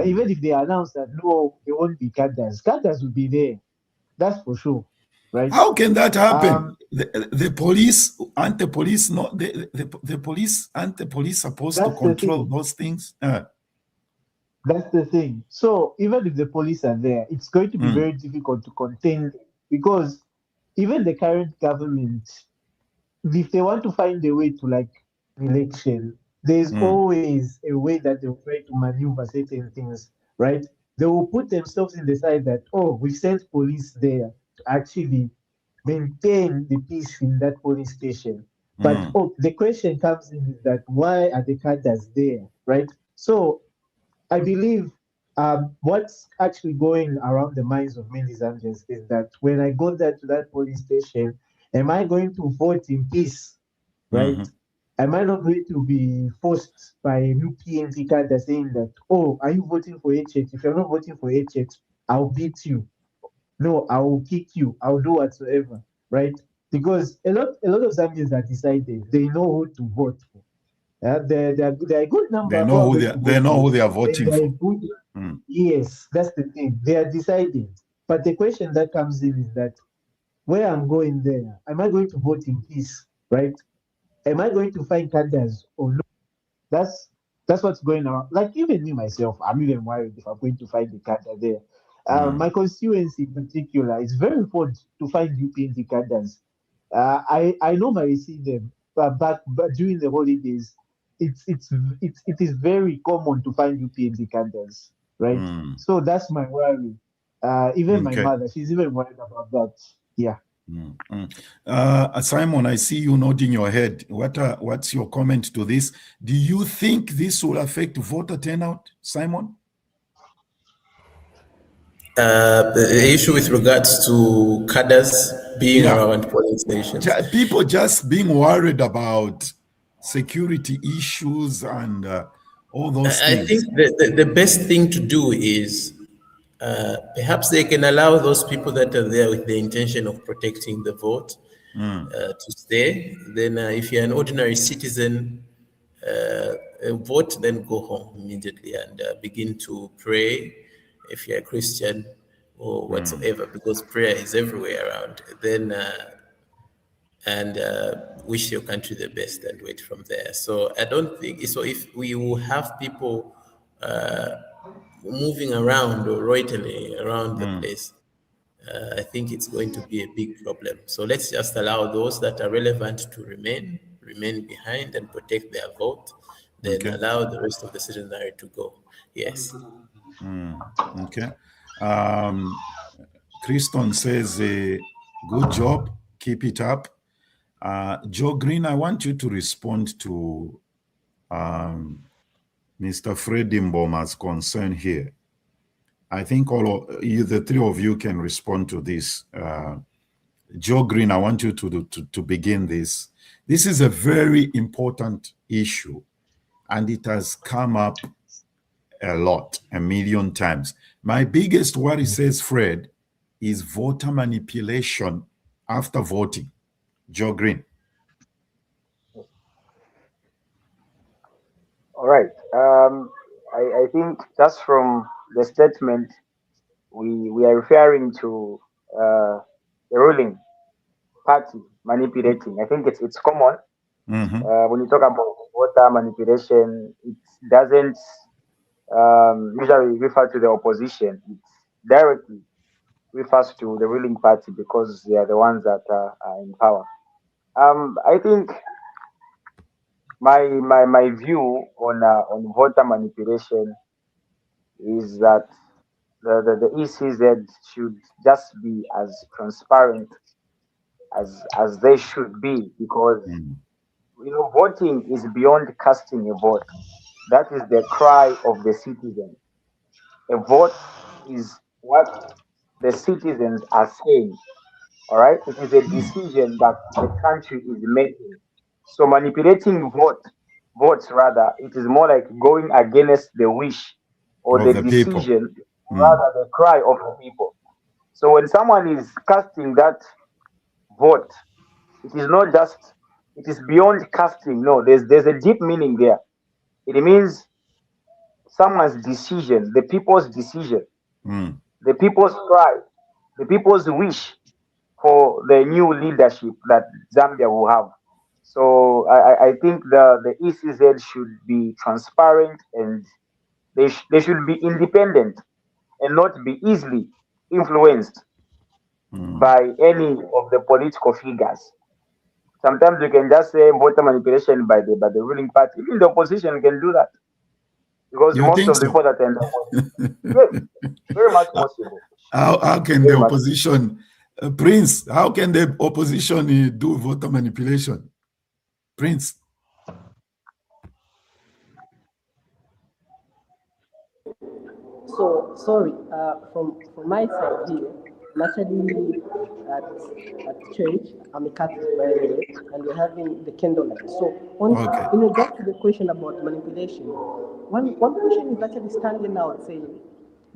Even if they announce that no, there won't be cadres will be there. That's for sure, right? How can that happen? The police aren't the police not the police aren't the police supposed to control those things? That's the thing. So even if the police are there, it's going to be very difficult to contain, because even the current government, if they want to find a way to like election, there's always a way that they'll try to maneuver certain things, right? They will put themselves in the side that, oh, we sent police there to actually maintain the peace in that police station. But the question comes in is that why are the cadres there, right? So I believe what's actually going around the minds of many Zambians is that when I go there to that police station, am I going to vote in peace, right? Am I not going to be forced by a new PNG card that's saying that, oh, are you voting for HH? If you're not voting for HH, I'll beat you. No, I will kick you. I'll do whatsoever, right? Because a lot of Zambians are decided. They know who to vote for. There are a good number. They know who they are voting for. Good, yes, that's the thing. They are deciding. But the question that comes in is that where I'm going there, am I going to vote in peace, right? Am I going to find candidates or no? That's what's going on. Like even me myself, I'm even worried if I'm going to find the candidate there. My constituency in particular, it's very important to find UPND candidates. I normally see them, but during the holidays, it is very common to find UPND candidates, right? So that's my worry. Even my mother, she's even worried about that. Yeah. Simon, I see you nodding your head. What's your comment to this? Do you think this will affect voter turnout, Simon? The issue with regards to cadres being around polling stations. People just being worried about security issues and all those things. I think the best thing to do is perhaps they can allow those people that are there with the intention of protecting the vote to stay. Then if you're an ordinary citizen, vote, then go home immediately and begin to pray if you're a Christian or whatsoever, because prayer is everywhere around. Then and wish your country the best and wait from there. So I don't think so. If we will have people moving around or loitering around the place, I think it's going to be a big problem. So let's just allow those that are relevant to remain behind and protect their vote, then allow the rest of the citizenry to go. Yes. Okay. Kriston says, good job, keep it up. Joe Green, I want you to respond to Mr. Freddie Mboma's concern here. I think all of you, the three of you, can respond to this. Joe Green, I want you to begin this. This is a very important issue, and it has come up a lot, a million times. My biggest worry, says Fred, is voter manipulation after voting. Joe Green. All right. I think just from the statement, we are referring to the ruling party manipulating. I think it's common. When you talk about voter manipulation, it doesn't usually refer to the opposition. It directly refers to the ruling party because they are the ones that are in power. I think my view on voter manipulation is that the ECZ should just be as transparent as they should be, because voting is beyond casting a vote. That is the cry of the citizen. A vote is what the citizens are saying. All right, it is a decision that the country is making. So manipulating votes rather, it is more like going against the wish or Of the the people. decision, rather the cry of the people. So when someone is casting that vote, it is not just, it is beyond casting. No, there's a deep meaning there. It means someone's decision, the people's decision, Mm. the people's cry, the people's wish for the new leadership that Zambia will have. So I think the ECZ should be transparent, and they should be independent and not be easily influenced by any of the political figures. Sometimes you can just say voter manipulation by the ruling party. Even the opposition can do that, because You most think of the so? people that are in the opposition, yes, very much possible. How can the Very much. opposition, Prince, how can the opposition do voter manipulation? Prince. So sorry, from my side here, I'm actually at church. I'm a Catholic by the way, and we're having the candlelight. So in regard to the question about manipulation, one question is actually standing out saying,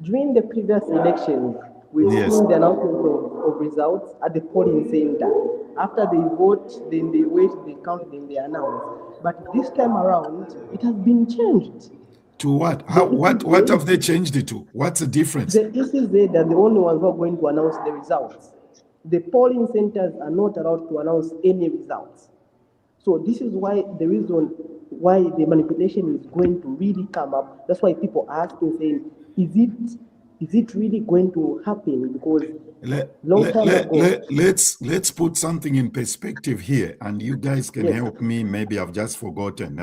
during the previous elections, we've seen the announcement of results at the polling center. After they vote, then they wait, they count, then they announce. But this time around, it has been changed. To what? What have they changed it to? What's the difference? The ECZ are the only ones who are going to announce the results. The polling centers are not allowed to announce any results. So this is why the reason why the manipulation is going to really come up. That's why people are asking, saying, is it really going to happen? Because let's put something in perspective here, and you guys can help me. Maybe I've just forgotten.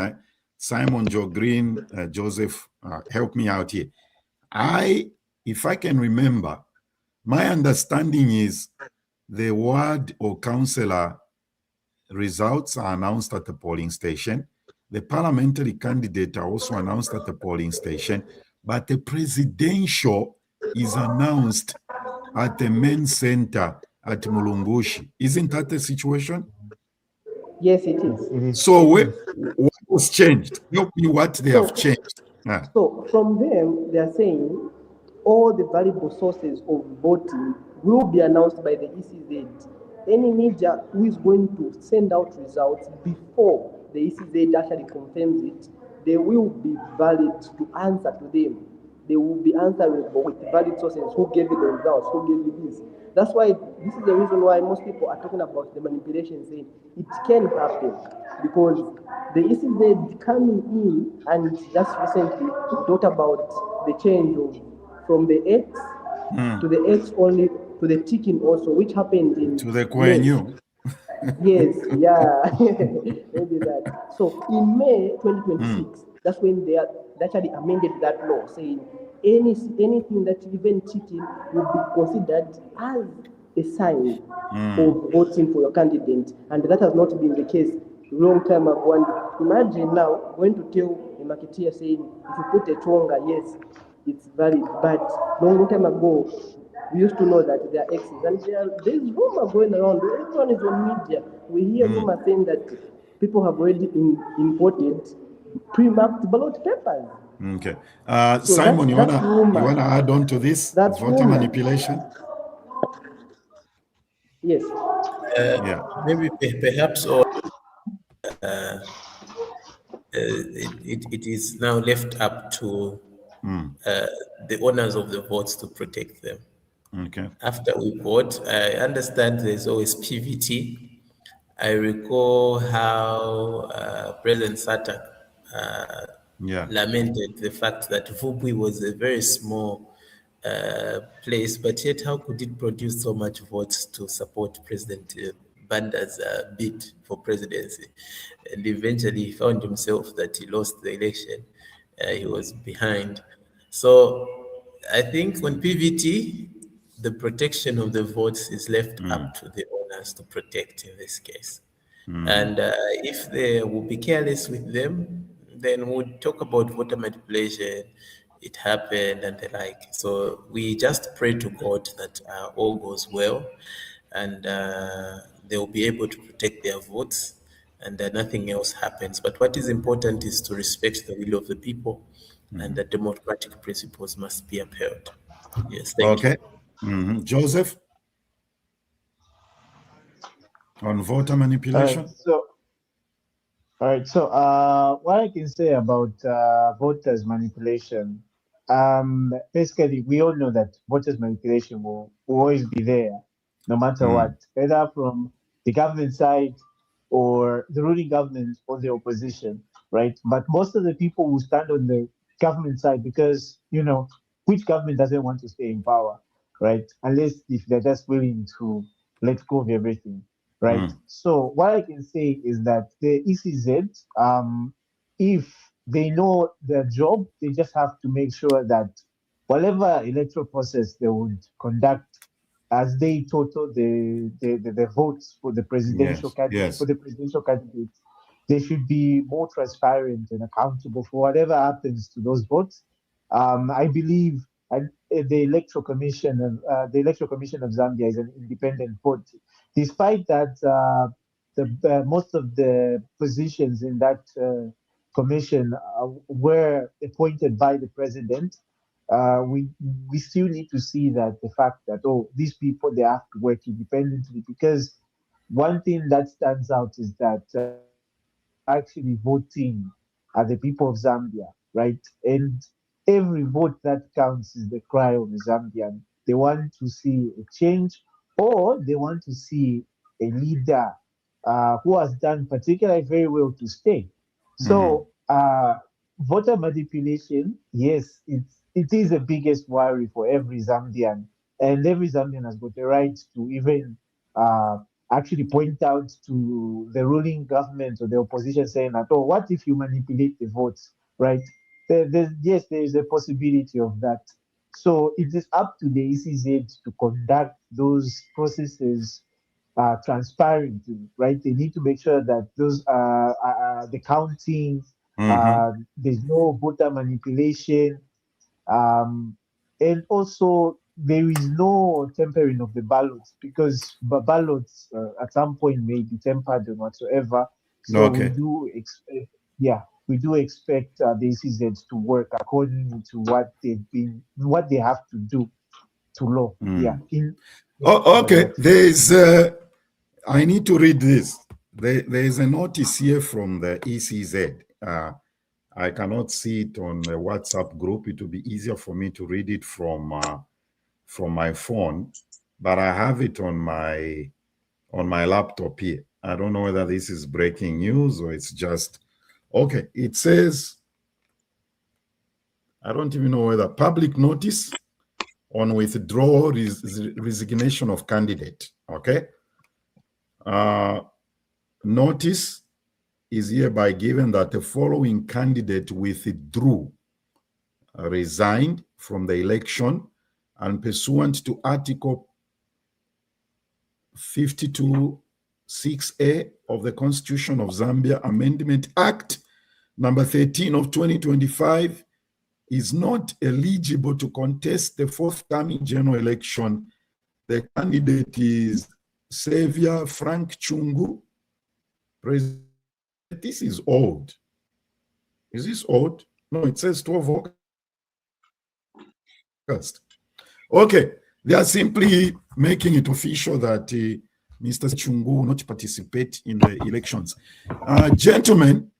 Simon, Joe Green, Joseph, help me out here. If I can remember, my understanding is the ward or councillor results are announced at the polling station. The parliamentary candidate are also announced at the polling station, but the presidential is announced at the main center at Mulungushi. Isn't that the situation? Yes, it is. So what was changed? Help me what they have changed. So from them, they are saying all the valuable sources of voting will be announced by the ECZ. Any media who is going to send out results before the ECZ actually confirms it, they will be valid to answer to them. They will be answerable with valid sources. Who gave you the results? Who gave you this? That's why this is the reason why most people are talking about the manipulation, saying it can happen, because the ECZ coming in and just recently talked about the change from the X to the X only to the ticking also, which happened in to the Quenu. Yes, yeah, maybe that. So in May 2026, that's when they actually amended that law, saying anything that even cheating will be considered as a sign of voting for your candidate, and that has not been the case long time ago. And imagine now going to tell a marketeer saying, if you put a Tonga, yes, it's valid, but long time ago, we used to know that there are X's, and there's rumor going around. Everyone is on media. We hear rumor saying that people have already imported pre-marked ballot papers. Okay. So Simon, you wanna add on to this? That's voter manipulation? Yes. Maybe perhaps it is now left up to the owners of the votes to protect them. Okay. After we vote, I understand there's always PVT. I recall how President Satak lamented the fact that Vubwi was a very small place, but yet how could it produce so much votes to support President Banda's bid for presidency? And eventually he found himself that he lost the election. He was behind. So I think on PVT, the protection of the votes is left up to the owners to protect in this case. And if they will be careless with them, then we'll talk about voter manipulation, it happened and the like. So we just pray to God that all goes well and they will be able to protect their votes and nothing else happens. But what is important is to respect the will of the people, and that democratic principles must be upheld. Yes, thank you. Joseph, on voter manipulation. All right. So, what I can say about voters manipulation, basically, we all know that voters manipulation will always be there, no matter what, either from the government side or the ruling government or the opposition, right? But most of the people will stand on the government side because, which government doesn't want to stay in power, right? Unless if they're just willing to let go of everything, right? So what I can say is that the ECZ, if they know their job, they just have to make sure that whatever electoral process they would conduct as they total the votes for the presidential candidate, they should be more transparent and accountable for whatever happens to those votes. I believe the electoral commission of Zambia is an independent body. Despite that, most of the positions in that commission were appointed by the president. We still need to see that the fact that these people, they have to work independently, because one thing that stands out is that actually voting are the people of Zambia, right? And every vote that counts is the cry of the Zambian. They want to see a change, or they want to see a leader who has done particularly very well to stay. So voter manipulation, yes, it is the biggest worry for every Zambian, and every Zambian has got the right to even actually point out to the ruling government or the opposition, saying that, what if you manipulate the votes, right? Yes, there is a possibility of that. So it is up to the ECZ to conduct those processes transparently, right? They need to make sure that those the counting, there's no voter manipulation, and also there is no tampering of the ballots, because ballots at some point may be tampered and whatsoever. So we do expect, we do expect the ECZ to work according to what they have to do to law. Okay. There's I need to read this. There is a notice here from the ECZ. I cannot see it on the WhatsApp group. It will be easier for me to read it from my phone, but I have it on my laptop here. I don't know whether this is breaking news or it's just okay. It says, I don't even know whether public notice on withdrawal resignation of candidate. Okay. Notice is hereby given that the following candidate withdrew, resigned from the election, and pursuant to Article 52(6)(a) of the Constitution of Zambia Amendment Act number 13 of 2025, is not eligible to contest the forthcoming general election. The candidate is Xavier Frank Chungu. This is old. Is this old? No, it says 12 August. Okay, they are simply making it official that Mr. Chungu will not participate in the elections. Gentlemen,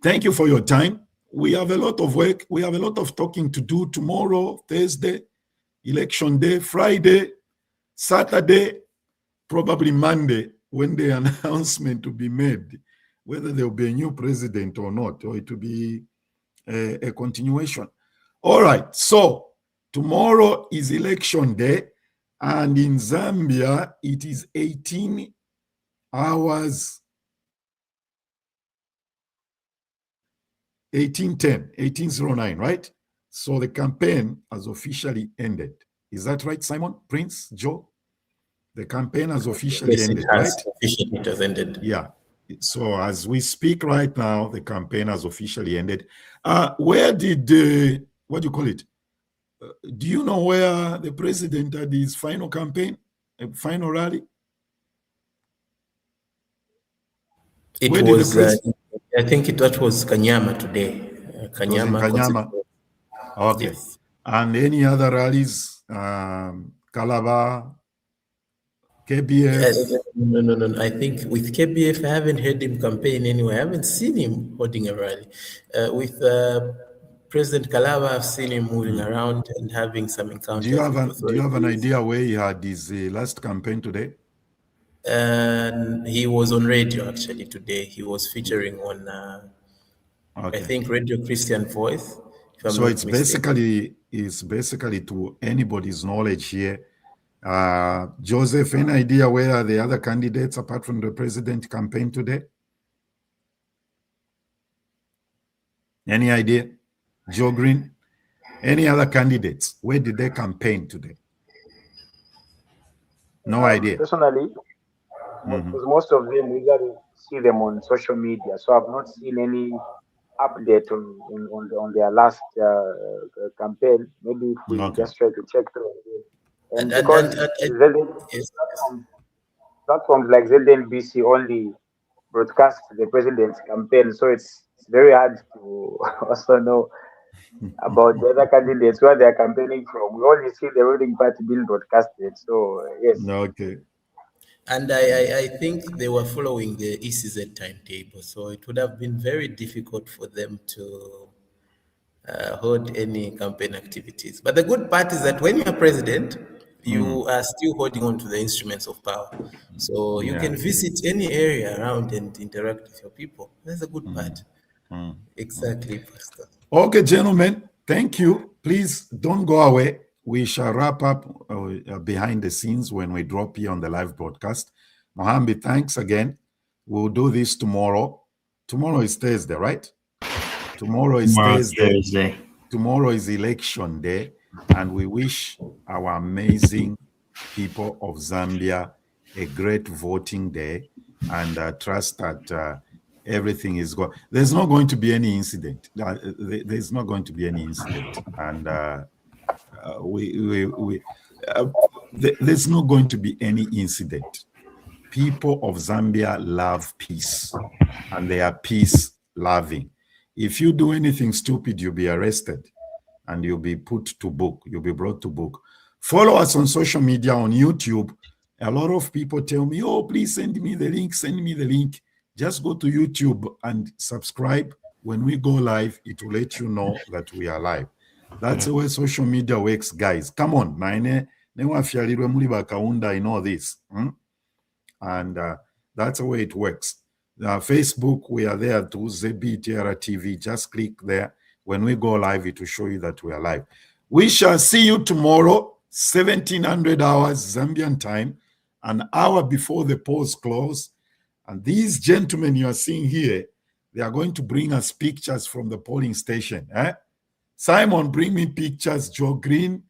thank you for your time. We have a lot of work. We have a lot of talking to do tomorrow, Thursday, election day, Friday, Saturday, probably Monday, when the announcement to be made, whether there will be a new president or not, or it will be a continuation. All right, so tomorrow is election day, and in Zambia, it is 18 hours, 1809, right? So the campaign has officially ended. Is that right, Simon, Prince, Joe? The campaign has officially ended, right? Officially, it has ended. Yeah. So as we speak right now, the campaign has officially ended. Where did, what do you call it? Do you know where the president had his final campaign, final rally? It Where was, did I think that was Kanyama today. it was in Kanyama. Okay. Yes. And any other rallies? Calabar, KBF? No. I think with KBF, I haven't heard him campaign anywhere. I haven't seen him holding a rally. With President Kalaba, I've seen him moving around and having some encounters Do you have with do you have an authorities. idea where he had his last campaign today? And he was on radio actually today. He was featuring on, I think, Radio Christian Voice. If I'm So not it's mistaken. basically to anybody's knowledge here. Joseph, any idea where are the other candidates apart from the president campaign today? Any idea? Joe Green? Any other candidates? Where did they campaign today? No idea. Personally, because most of them we usually see them on social media, so I've not seen any update on their last campaign. Maybe if we just try to check through again. And because platforms like ZNBC only broadcast the president's campaign, so it's very hard to also know about the other candidates where they are campaigning from. We only see the ruling party being broadcasted. So yes. Okay. And I think they were following the ECZ timetable, so it would have been very difficult for them to hold any campaign activities. But the good part is that when you are president, you are still holding on to the instruments of power. So you can visit any area around and interact with your people. That's a good part. Exactly, Pastor. Okay, gentlemen, thank you. Please don't go away. We shall wrap up behind the scenes when we drop here on the live broadcast. Mohammed, thanks again. We'll do this tomorrow. Tomorrow is Thursday, right? Tomorrow is Thursday. Tomorrow is election day, and we wish our amazing people of Zambia a great voting day, and trust that everything is going. There's not going to be any incident. There's not going to be any incident, and there's not going to be any incident. People of Zambia love peace, and they are peace loving. If you do anything stupid, you'll be arrested and you'll be put to book. You'll be brought to book. Follow us on social media, on YouTube. A lot of people tell me, oh, please send me the link, send me the link. Just go to YouTube and subscribe. When we go live, it will let you know that we are live. That's the way social media works, guys. Come on. I know this. And that's the way it works. Facebook, we are there too, ZBTR TV. Just click there. When we go live, it will show you that we are live. We shall see you tomorrow, 1700 hours Zambian time, an hour before the polls close. And these gentlemen you are seeing here, they are going to bring us pictures from the polling station. Simon, bring me pictures. Joe Green,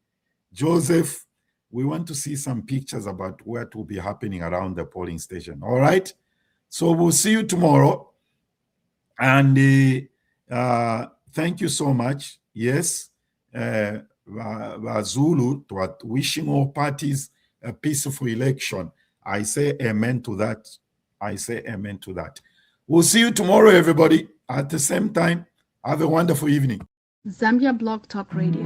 Joseph, we want to see some pictures about what will be happening around the polling station. All right? So we'll see you tomorrow. And thank you so much. Yes, Zulu, wishing all parties a peaceful election. I say amen to that. I say amen to that. We'll see you tomorrow, everybody, at the same time. Have a wonderful evening. Zambia Blog Talk Radio.